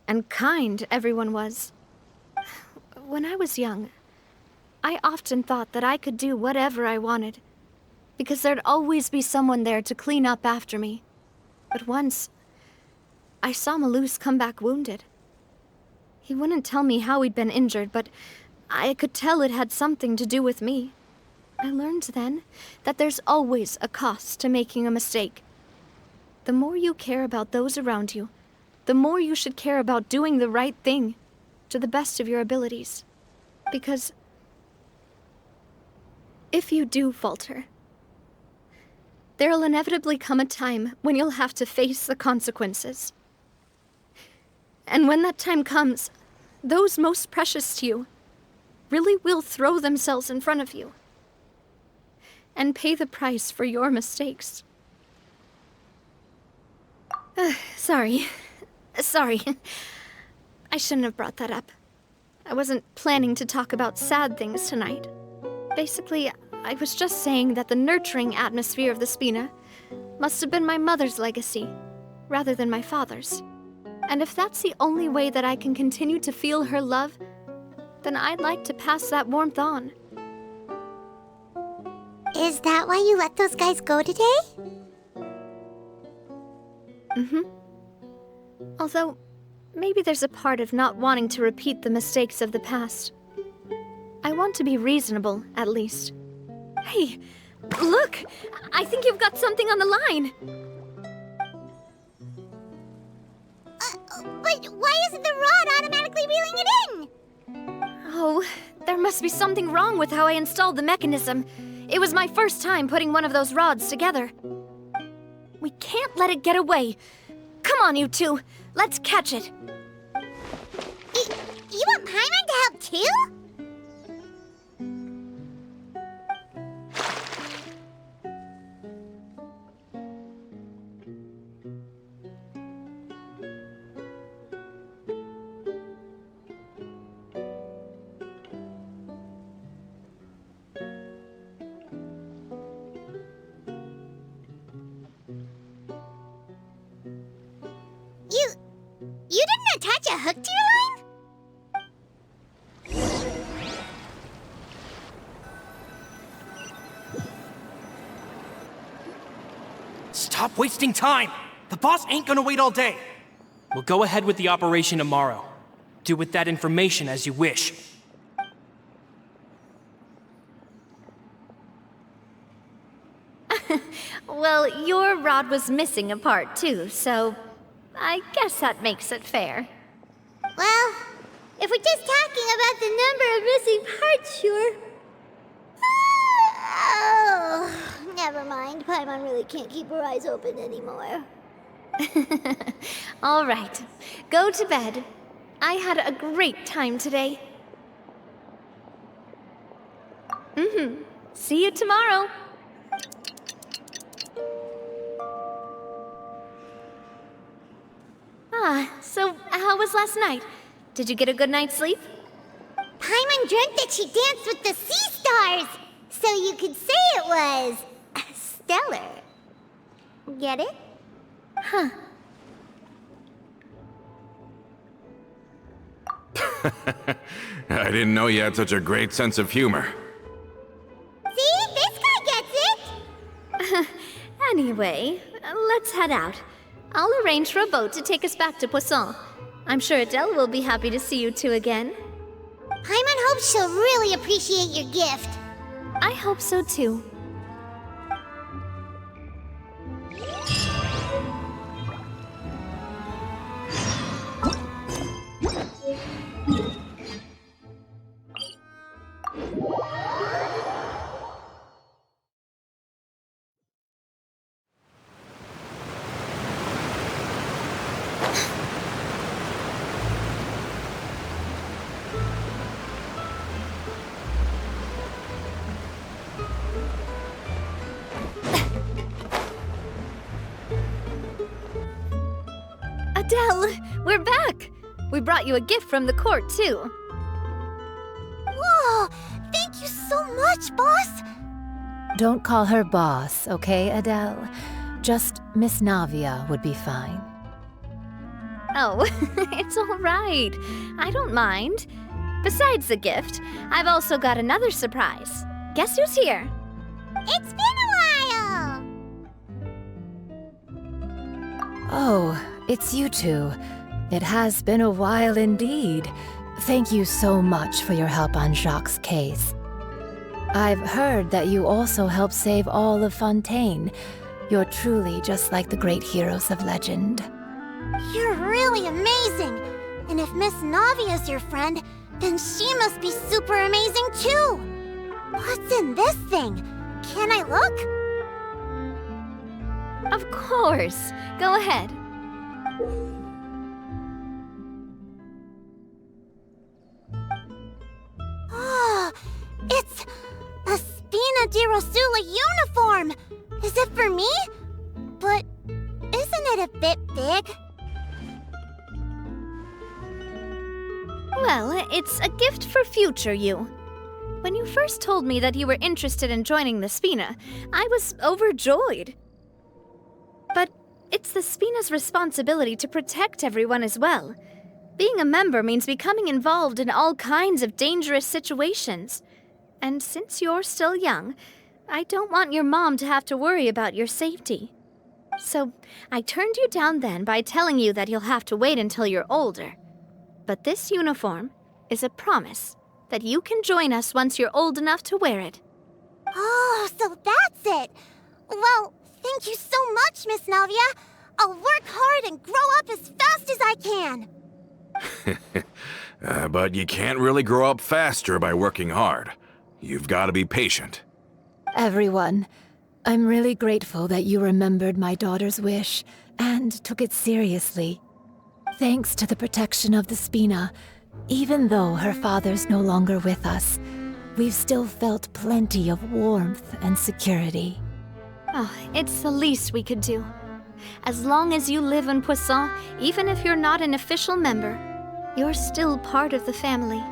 and kind everyone was. When I was young, I often thought that I could do whatever I wanted, because there'd always be someone there to clean up after me. But once, I saw Malouse come back wounded. He wouldn't tell me how he'd been injured, but I could tell it had something to do with me. I learned then that there's always a cost to making a mistake. The more you care about those around you, the more you should care about doing the right thing to the best of your abilities. Because if you do falter, there'll inevitably come a time when you'll have to face the consequences. And when that time comes, those most precious to you really will throw themselves in front of you and pay the price for your mistakes. Sorry. I shouldn't have brought that up. I wasn't planning to talk about sad things tonight. Basically, I was just saying that the nurturing atmosphere of the Spina must have been my mother's legacy, rather than my father's. And if that's the only way that I can continue to feel her love, then I'd like to pass that warmth on. Is that why you let those guys go today? Although, maybe there's a part of not wanting to repeat the mistakes of the past. I want to be reasonable, at least. Hey, look! I think you've got something on the line! But why isn't the rod automatically reeling it in? Oh, there must be something wrong with how I installed the mechanism. It was my first time putting one of those rods together. We can't let it get away. Come on, you two. Let's catch it. You want Paimon to help too? You didn't attach a hook to your line? Stop wasting time! The boss ain't gonna wait all day. We'll go ahead with the operation tomorrow. Do with that information as you wish. Well, your rod was missing a part too, so I guess that makes it fair. Well, if we're just talking about the number of missing parts, sure. Oh, never mind. Paimon really can't keep her eyes open anymore. All right, go to bed. I had a great time today. See you tomorrow. So how was last night? Did you get a good night's sleep? Paimon dreamt that she danced with the sea stars, so you could say it was stellar. Get it? Huh. I didn't know you had such a great sense of humor. See? This guy gets it! Anyway, let's head out. I'll arrange for a boat to take us back to Poisson. I'm sure Adele will be happy to see you two again. Paimon hopes she'll really appreciate your gift. I hope so too. Adele, we're back! We brought you a gift from the court, too. Whoa! Thank you so much, boss! Don't call her boss, okay, Adele? Just Miss Navia would be fine. Oh, it's all right. I don't mind. Besides the gift, I've also got another surprise. Guess who's here? It's been a while! Oh, it's you two. It has been a while indeed. Thank you so much for your help on Jacques' case. I've heard that you also helped save all of Fontaine. You're truly just like the great heroes of legend. You're really amazing! And if Miss Navia's your friend, then she must be super amazing too! What's in this thing? Can I look? Of course. Go ahead. Oh, it's a Spina di Rosula uniform! Is it for me? But isn't it a bit big? Well, it's a gift for future you. When you first told me that you were interested in joining the Spina, I was overjoyed. But it's the Spina's responsibility to protect everyone as well. Being a member means becoming involved in all kinds of dangerous situations. And since you're still young, I don't want your mom to have to worry about your safety. So, I turned you down then by telling you that you'll have to wait until you're older. But this uniform is a promise that you can join us once you're old enough to wear it. Oh, so that's it. Well, thank you so much, Miss Navia. I'll work hard and grow up as fast as I can. But you can't really grow up faster by working hard. You've got to be patient. Everyone, I'm really grateful that you remembered my daughter's wish and took it seriously. Thanks to the protection of the Spina, even though her father's no longer with us, we've still felt plenty of warmth and security. Oh, it's the least we could do. As long as you live in Poisson, even if you're not an official member, you're still part of the family.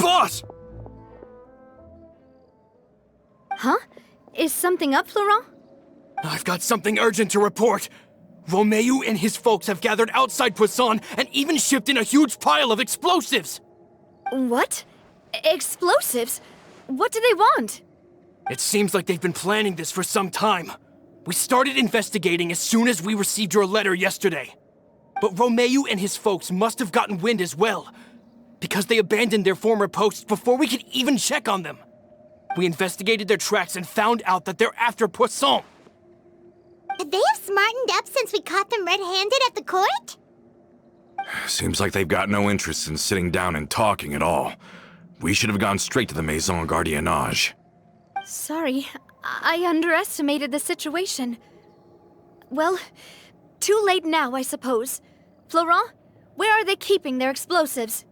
Boss! Huh? Is something up, Florent? I've got something urgent to report. Romeu and his folks have gathered outside Poisson and even shipped in a huge pile of explosives. What? Explosives? What do they want? It seems like they've been planning this for some time. We started investigating as soon as we received your letter yesterday. But Romeu and his folks must have gotten wind as well, because they abandoned their former posts before we could even check on them. We investigated their tracks and found out that they're after Poisson. They have smartened up since we caught them red-handed at the court? Seems like they've got no interest in sitting down and talking at all. We should have gone straight to the Maison Gardiennage. Sorry, I underestimated the situation. Well, too late now, I suppose. Florent, where are they keeping their explosives?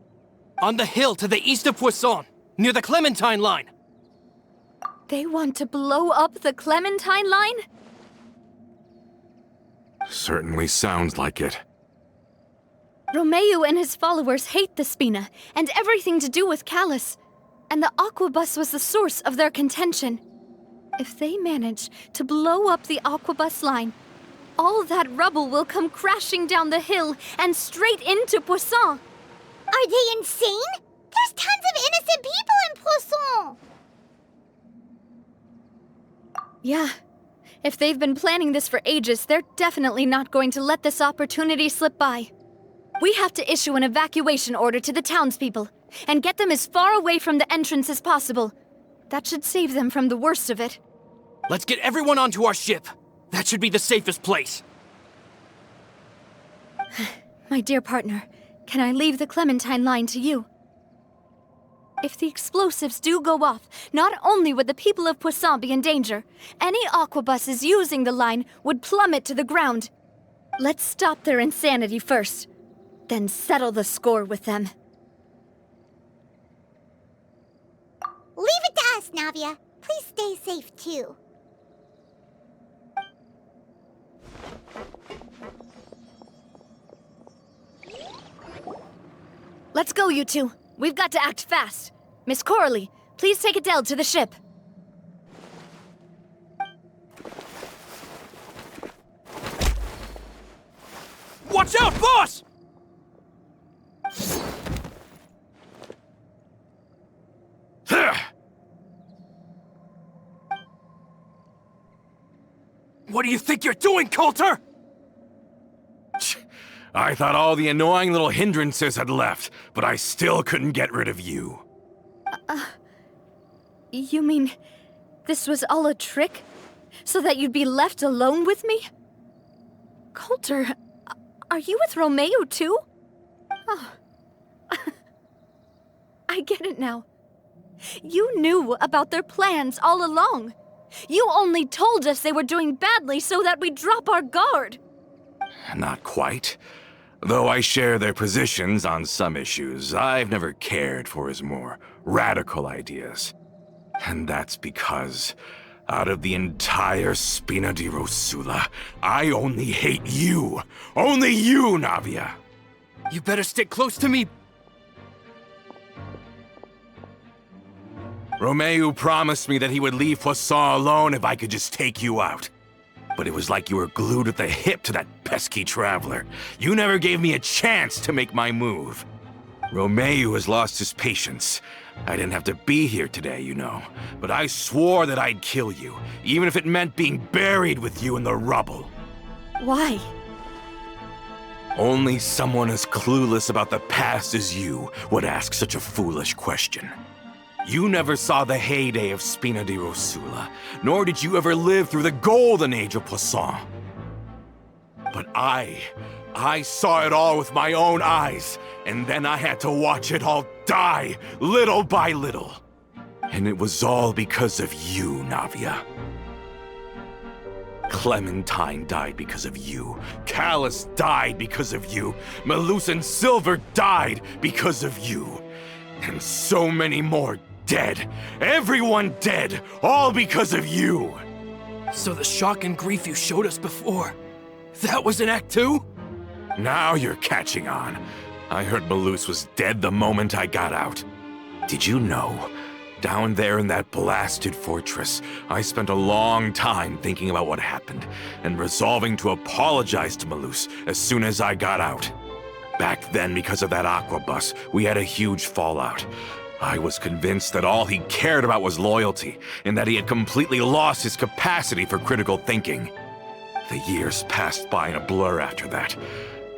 On the hill to the east of Poisson, near the Clementine line. They want to blow up the Clementine line? Certainly sounds like it. Romeu and his followers hate the Spina and everything to do with Callus. And the Aquabus was the source of their contention. If they manage to blow up the Aquabus line, all that rubble will come crashing down the hill and straight into Poisson. Are they insane? There's tons of innocent people in Poisson! Yeah. If they've been planning this for ages, they're definitely not going to let this opportunity slip by. We have to issue an evacuation order to the townspeople and get them as far away from the entrance as possible. That should save them from the worst of it. Let's get everyone onto our ship. That should be the safest place. My dear partner, can I leave the Clementine line to you? If the explosives do go off, not only would the people of Poisson be in danger, any aquabuses using the line would plummet to the ground. Let's stop their insanity first, then settle the score with them. Leave it to us, Navia. Please stay safe, too. Let's go, you two. We've got to act fast. Miss Coralie, please take Adele to the ship. Watch out, boss! What do you think you're doing, Coulter? I thought all the annoying little hindrances had left, but I still couldn't get rid of you. You mean this was all a trick? So that you'd be left alone with me? Coulter, are you with Romeu too? Oh. I get it now. You knew about their plans all along. You only told us they were doing badly so that we'd drop our guard. Not quite. Though I share their positions on some issues, I've never cared for his more radical ideas. And that's because, out of the entire Spina di Rosula, I only hate you. Only you, Navia. You better stick close to me. Romeu promised me that he would leave Poisson alone if I could just take you out. But it was like you were glued at the hip to that pesky traveler. You never gave me a chance to make my move. Romeu has lost his patience. I didn't have to be here today, you know. But I swore that I'd kill you, even if it meant being buried with you in the rubble. Why? Only someone as clueless about the past as you would ask such a foolish question. You never saw the heyday of Spina di Rosula, nor did you ever live through the golden age of Poisson. But I saw it all with my own eyes, and then I had to watch it all die, little by little. And it was all because of you, Navia. Clementine died because of you. Callus died because of you. Malus and Silver died because of you. And so many more dead. Everyone dead, all because of you. So the shock and grief you showed us before, that was in Act 2? Now you're catching on. I heard Malus was dead the moment I got out. Did you know? Down there in that blasted fortress, I spent a long time thinking about what happened, and resolving to apologize to Malus as soon as I got out. Back then, because of that aqua bus, we had a huge fallout. I was convinced that all he cared about was loyalty, and that he had completely lost his capacity for critical thinking. The years passed by in a blur after that.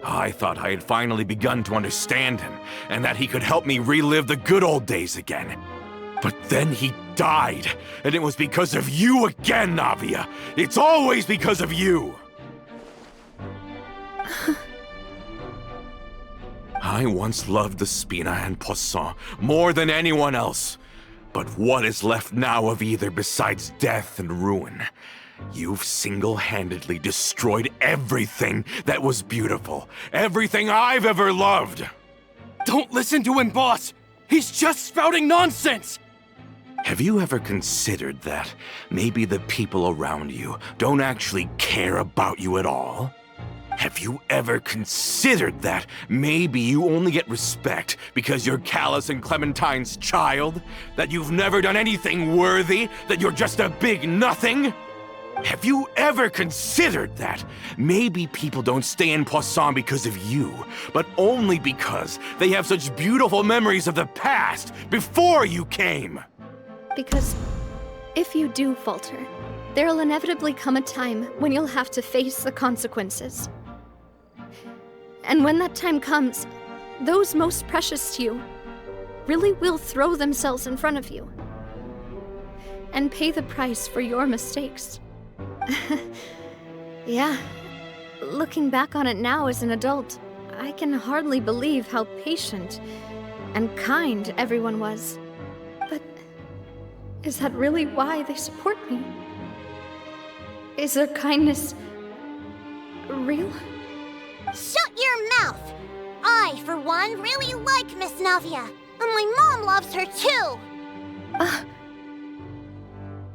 I thought I had finally begun to understand him, and that he could help me relive the good old days again. But then he died, and it was because of you again, Navia! It's always because of you! I once loved the Spina and Poisson more than anyone else. But what is left now of either besides death and ruin? You've single-handedly destroyed everything that was beautiful. Everything I've ever loved! Don't listen to him, boss! He's just spouting nonsense! Have you ever considered that maybe the people around you don't actually care about you at all? Have you ever considered that maybe you only get respect because you're Callus and Clementine's child? That you've never done anything worthy? That you're just a big nothing? Have you ever considered that maybe people don't stay in Poisson because of you, but only because they have such beautiful memories of the past before you came? Because if you do falter, there'll inevitably come a time when you'll have to face the consequences. And when that time comes, those most precious to you really will throw themselves in front of you and pay the price for your mistakes. Yeah, looking back on it now as an adult, I can hardly believe how patient and kind everyone was. But is that really why they support me? Is their kindness real? Shut your mouth! I, for one, really like Miss Navia, and my mom loves her too!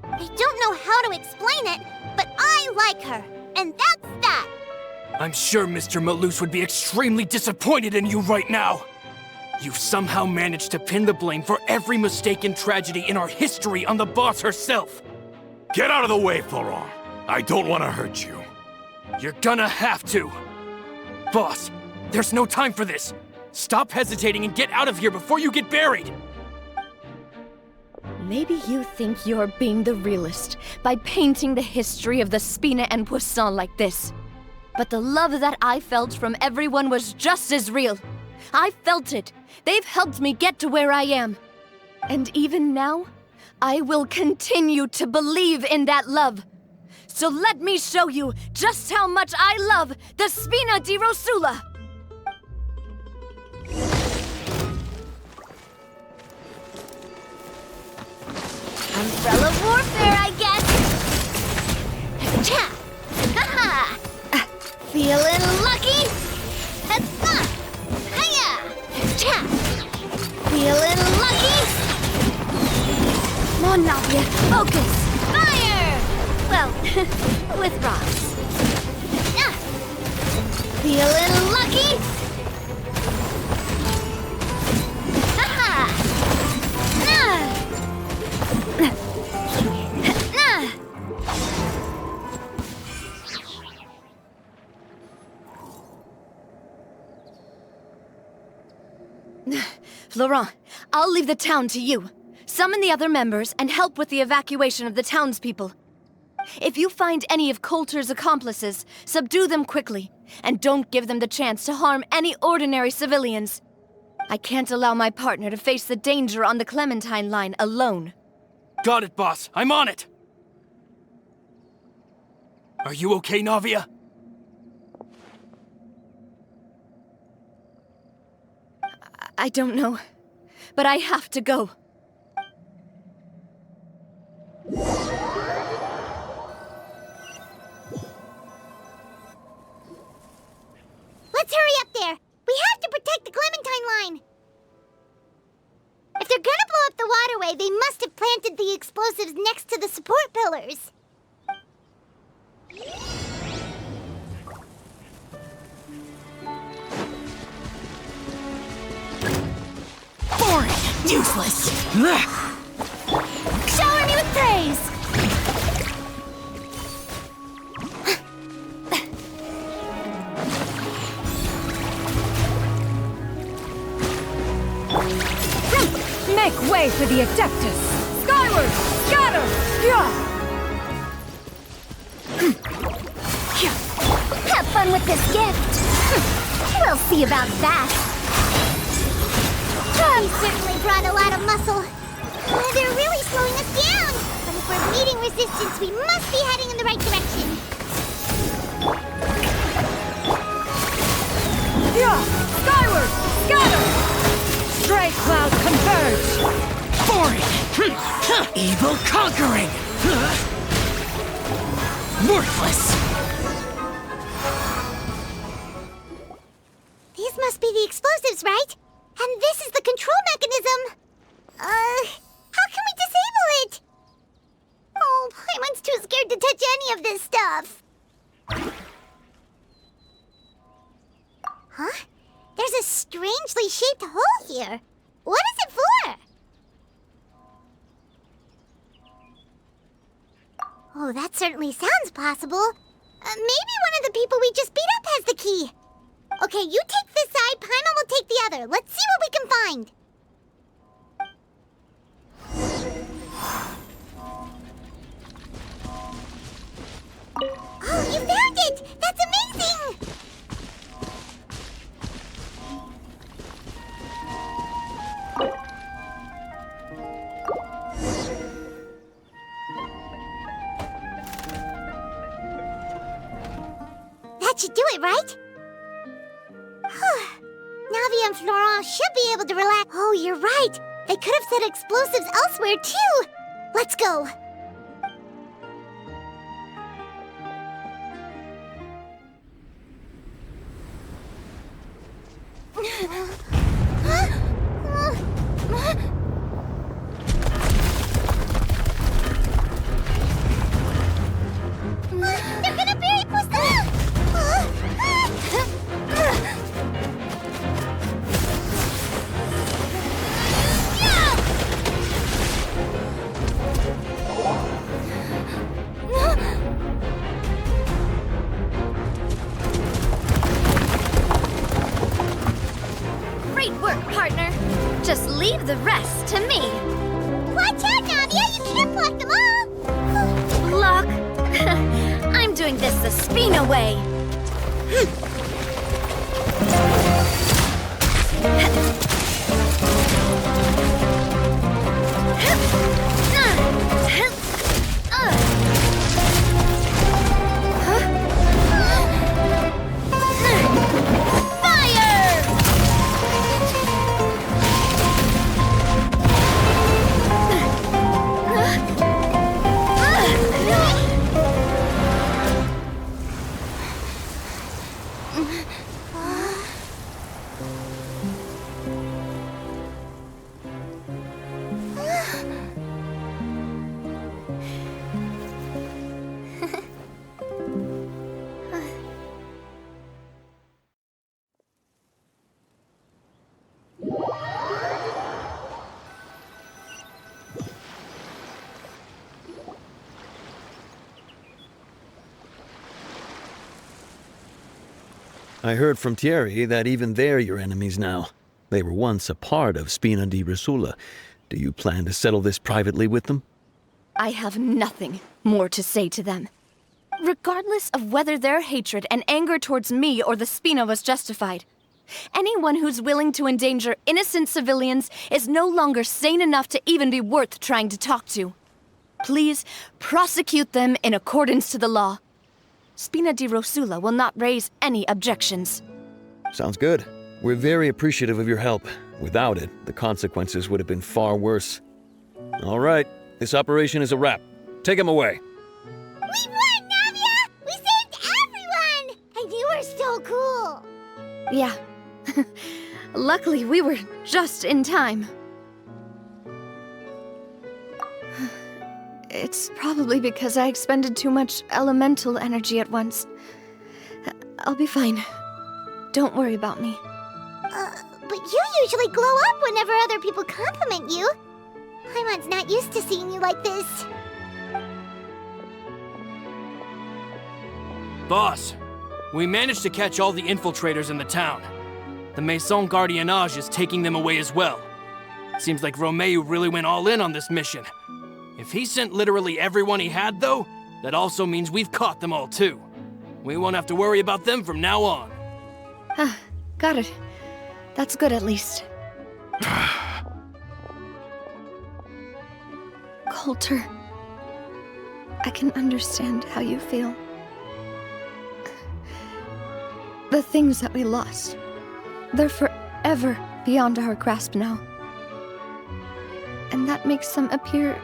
I don't know how to explain it, but I like her, and that's that! I'm sure Mr. Malus would be extremely disappointed in you right now! You've somehow managed to pin the blame for every mistake and tragedy in our history on the boss herself! Get out of the way, Florent! I don't want to hurt you. You're gonna have to! Boss, there's no time for this! Stop hesitating and get out of here before you get buried! Maybe you think you're being the realist by painting the history of the Spina and Poisson like this. But the love that I felt from everyone was just as real. I felt it. They've helped me get to where I am. And even now, I will continue to believe in that love. So let me show you just how much I love the Spina di Rosula! Umbrella warfare, I guess! Ha! Ha-ha! Feeling lucky? Ha-ha! Hiya! Ha! Feeling lucky? Come on, Navia, focus! Fire! Well, with rocks. Ah! Feeling lucky? Ha-ha! Ah! Florent, I'll leave the town to you. Summon the other members and help with the evacuation of the townspeople. If you find any of Coulter's accomplices, subdue them quickly, and don't give them the chance to harm any ordinary civilians. I can't allow my partner to face the danger on the Clementine line alone. Got it, boss. I'm on it. Are you okay, Navia? I don't know, but I have to go. Let's hurry up there! We have to protect the Clementine line! If they're gonna blow up the waterway, they must have planted the explosives next to the support pillars. Boring! Useless! Shower me with praise! Make way for the Adeptus! Skyward! Scatter! Have fun with this gift! We'll see about that! We certainly brought a lot of muscle. They're really slowing us down! But if we're meeting resistance, we must be heading in the right direction. Skyward! Scatter! Stray cloud converge! Boring! Evil conquering! Worthless! These must be the explosives, right? And this is the control mechanism! How can we disable it? Oh, Paimon's too scared to touch any of this stuff. Huh? There's a strangely shaped hole here. What is it for? Oh, that certainly sounds possible. Maybe one of the people we just beat up has the key. Okay, you take this side, Paimon will take the other. Let's see what we can find. Oh, you found it! That's amazing! That should do it, right? Navia and Florent should be able to relax. Oh, you're right. They could have set explosives elsewhere, too. Let's go. They're gonna bury Poisson! Great work, partner. Just leave the rest to me. Watch out, Navia! You can't block them all! Block? I'm doing this the Spina way. I heard from Thierry that even they're your enemies now. They were once a part of Spina di Rosula. Do you plan to settle this privately with them? I have nothing more to say to them. Regardless of whether their hatred and anger towards me or the Spina was justified, anyone who's willing to endanger innocent civilians is no longer sane enough to even be worth trying to talk to. Please prosecute them in accordance to the law. Spina di Rosula will not raise any objections. Sounds good. We're very appreciative of your help. Without it, the consequences would have been far worse. All right, this operation is a wrap. Take him away. We won, Navia! We saved everyone! And you were so cool! Yeah. Luckily, we were just in time. It's probably because I expended too much elemental energy at once. I'll be fine. Don't worry about me. But you usually glow up whenever other people compliment you. Paimon's not used to seeing you like this. Boss, we managed to catch all the infiltrators in the town. The Maison Gardiennage is taking them away as well. Seems like Romeu really went all in on this mission. If he sent literally everyone he had, though, that also means we've caught them all too. We won't have to worry about them from now on. Got it. That's good at least. Coulter, I can understand how you feel. The things that we lost, they're forever beyond our grasp now. And that makes them appear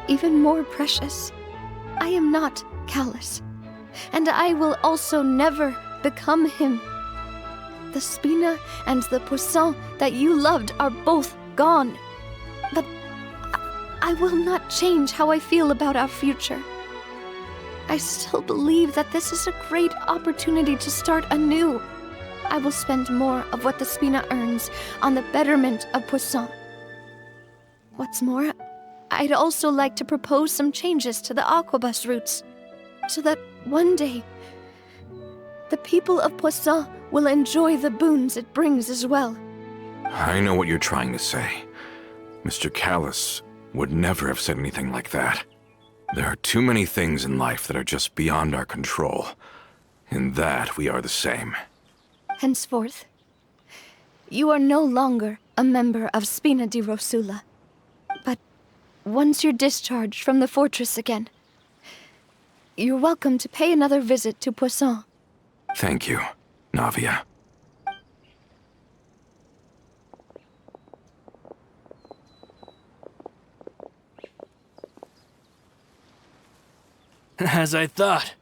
even more precious. I am not Callus, and I will also never become him. The Spina and the Poisson that you loved are both gone. But I will not change how I feel about our future. I still believe that this is a great opportunity to start anew. I will spend more of what the Spina earns on the betterment of Poisson. What's more, I'd also like to propose some changes to the Aquabus routes, so that one day, the people of Poisson will enjoy the boons it brings as well. I know what you're trying to say. Mr. Callus would never have said anything like that. There are too many things in life that are just beyond our control. In that, we are the same. Henceforth, you are no longer a member of Spina di Rosula. But once you're discharged from the fortress again, you're welcome to pay another visit to Poisson. Thank you, Navia. As I thought.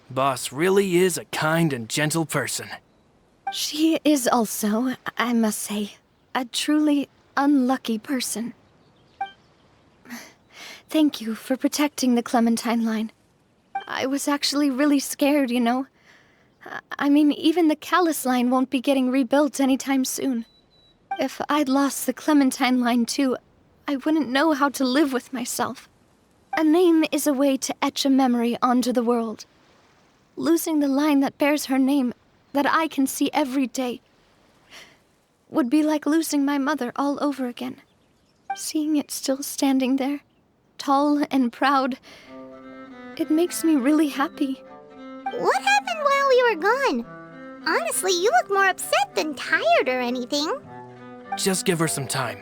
Boss really is a kind and gentle person. She is also, I must say, a truly unlucky person. Thank you for protecting the Clementine line. I was actually really scared, you know. I mean, even the Callus line won't be getting rebuilt anytime soon. If I'd lost the Clementine line too, I wouldn't know how to live with myself. A name is a way to etch a memory onto the world. Losing the line that bears her name, that I can see every day, would be like losing my mother all over again. Seeing it still standing there, tall and proud, it makes me really happy. What happened while we were gone? Honestly, you look more upset than tired or anything. Just give her some time.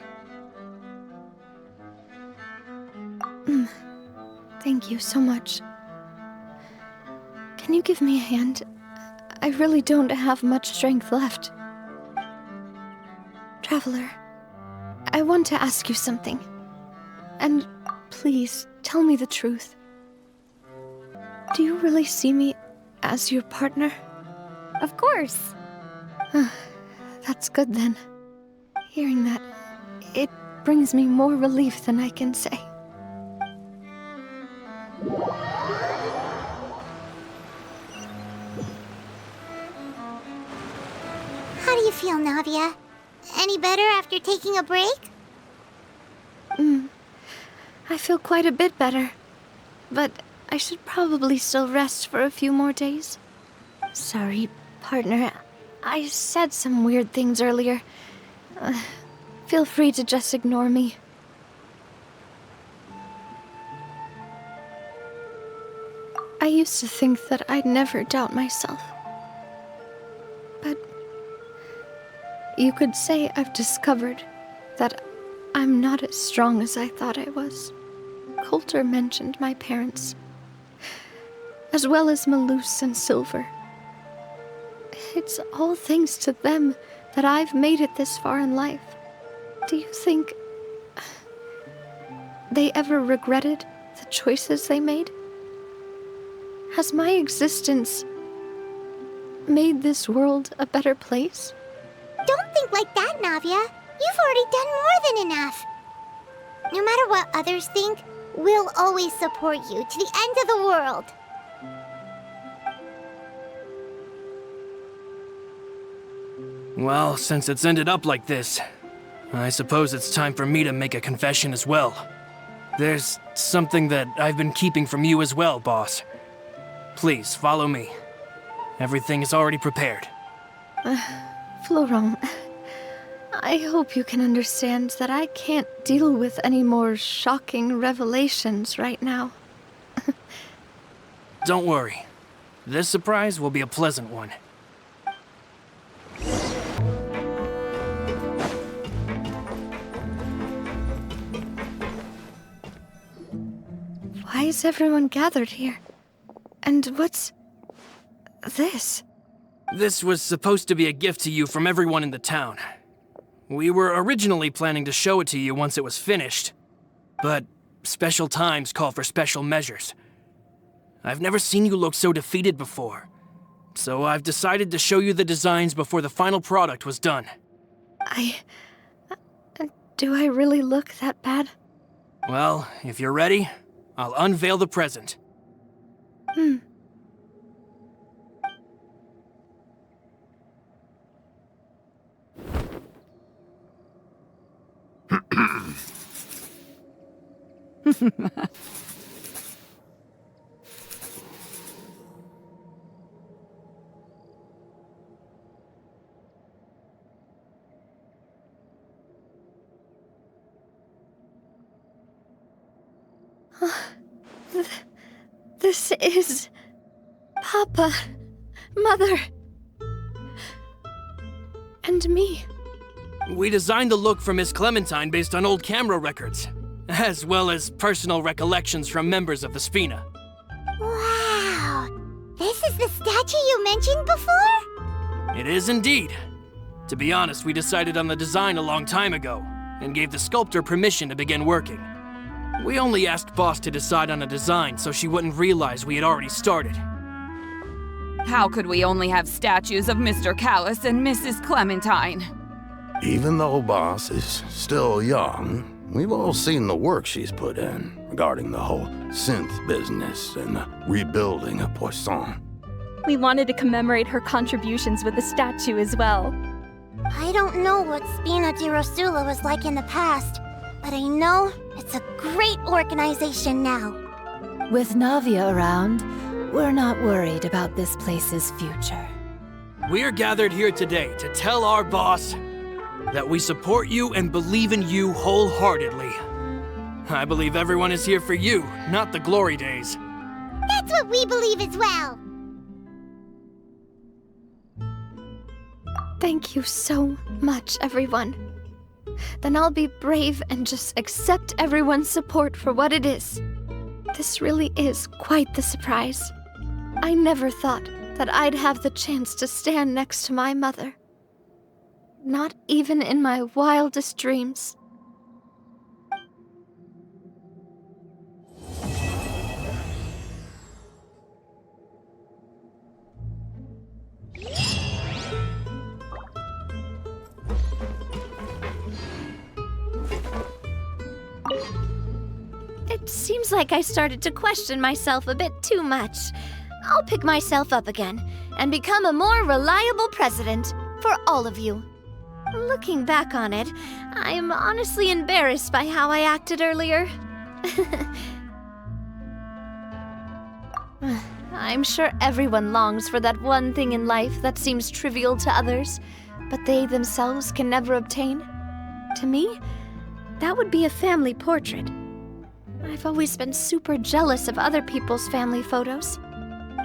Thank you so much. Can you give me a hand? I really don't have much strength left. Traveler, I want to ask you something. And please, tell me the truth. Do you really see me as your partner? Of course. That's good then. Hearing that, it brings me more relief than I can say. How do you feel, Navia? Any better after taking a break? I feel quite a bit better. But I should probably still rest for a few more days. Sorry, partner. I said some weird things earlier. Feel free to just ignore me. I used to think that I'd never doubt myself. But you could say I've discovered that I'm not as strong as I thought I was. Coulter mentioned my parents, as well as Malus and Silver. It's all thanks to them that I've made it this far in life. Do you think they ever regretted the choices they made? Has my existence made this world a better place? Don't think like that, Navia. You've already done more than enough. No matter what others think, we'll always support you to the end of the world. Well, since it's ended up like this, I suppose it's time for me to make a confession as well. There's something that I've been keeping from you as well, boss. Please, follow me. Everything is already prepared. Florent, I hope you can understand that I can't deal with any more shocking revelations right now. Don't worry. This surprise will be a pleasant one. Why is everyone gathered here? And what's this? This was supposed to be a gift to you from everyone in the town. We were originally planning to show it to you once it was finished, but special times call for special measures. I've never seen you look so defeated before, so I've decided to show you the designs before the final product was done. Do I really look that bad? Well, if you're ready, I'll unveil the present. This is... Papa, Mother, and me. We designed the look for Miss Clementine based on old camera records, as well as personal recollections from members of the Spina. Wow! This is the statue you mentioned before? It is indeed. To be honest, we decided on the design a long time ago, and gave the sculptor permission to begin working. We only asked Boss to decide on a design so she wouldn't realize we had already started. How could we only have statues of Mr. Callis and Mrs. Clementine? Even though Boss is still young, we've all seen the work she's put in regarding the whole synth business and the rebuilding of Poisson. We wanted to commemorate her contributions with a statue as well. I don't know what Spina di Rosula was like in the past, but I know it's a great organization now. With Navia around, we're not worried about this place's future. We're gathered here today to tell our boss that we support you and believe in you wholeheartedly. I believe everyone is here for you, not the glory days. That's what we believe as well. Thank you so much, everyone. Then I'll be brave and just accept everyone's support for what it is. This really is quite the surprise. I never thought that I'd have the chance to stand next to my mother. Not even in my wildest dreams. It seems like I started to question myself a bit too much. I'll pick myself up again and become a more reliable president for all of you. Looking back on it, I'm honestly embarrassed by how I acted earlier. I'm sure everyone longs for that one thing in life that seems trivial to others, but they themselves can never obtain. To me, that would be a family portrait. I've always been super jealous of other people's family photos.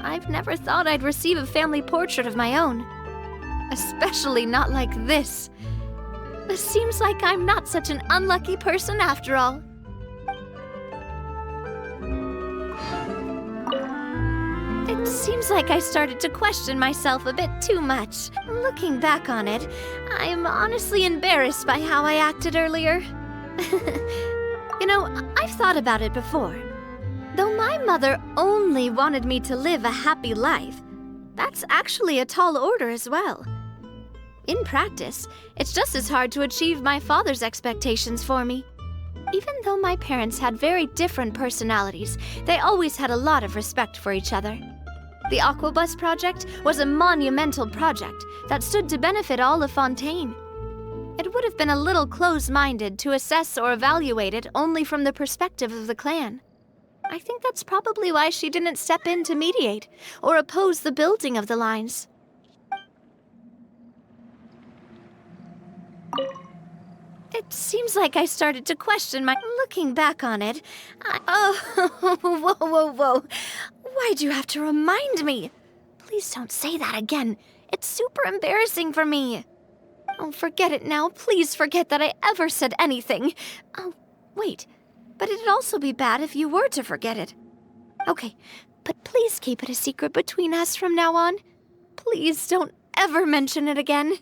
I've never thought I'd receive a family portrait of my own. Especially not like this. It seems like I'm not such an unlucky person after all. It seems like I started to question myself a bit too much. Looking back on it, I'm honestly embarrassed by how I acted earlier. You know, I've thought about it before. Though my mother only wanted me to live a happy life, that's actually a tall order as well. In practice, it's just as hard to achieve my father's expectations for me. Even though my parents had very different personalities, they always had a lot of respect for each other. The Aquabus project was a monumental project that stood to benefit all of Fontaine. It would have been a little close-minded to assess or evaluate it only from the perspective of the clan. I think that's probably why she didn't step in to mediate or oppose the building of the lines. It seems like I started to question my... Looking back on it, whoa. Why'd you have to remind me? Please don't say that again. It's super embarrassing for me. Oh, forget it now. Please forget that I ever said anything. Oh, wait. But it'd also be bad if you were to forget it. Okay, but please keep it a secret between us from now on. Please don't ever mention it again.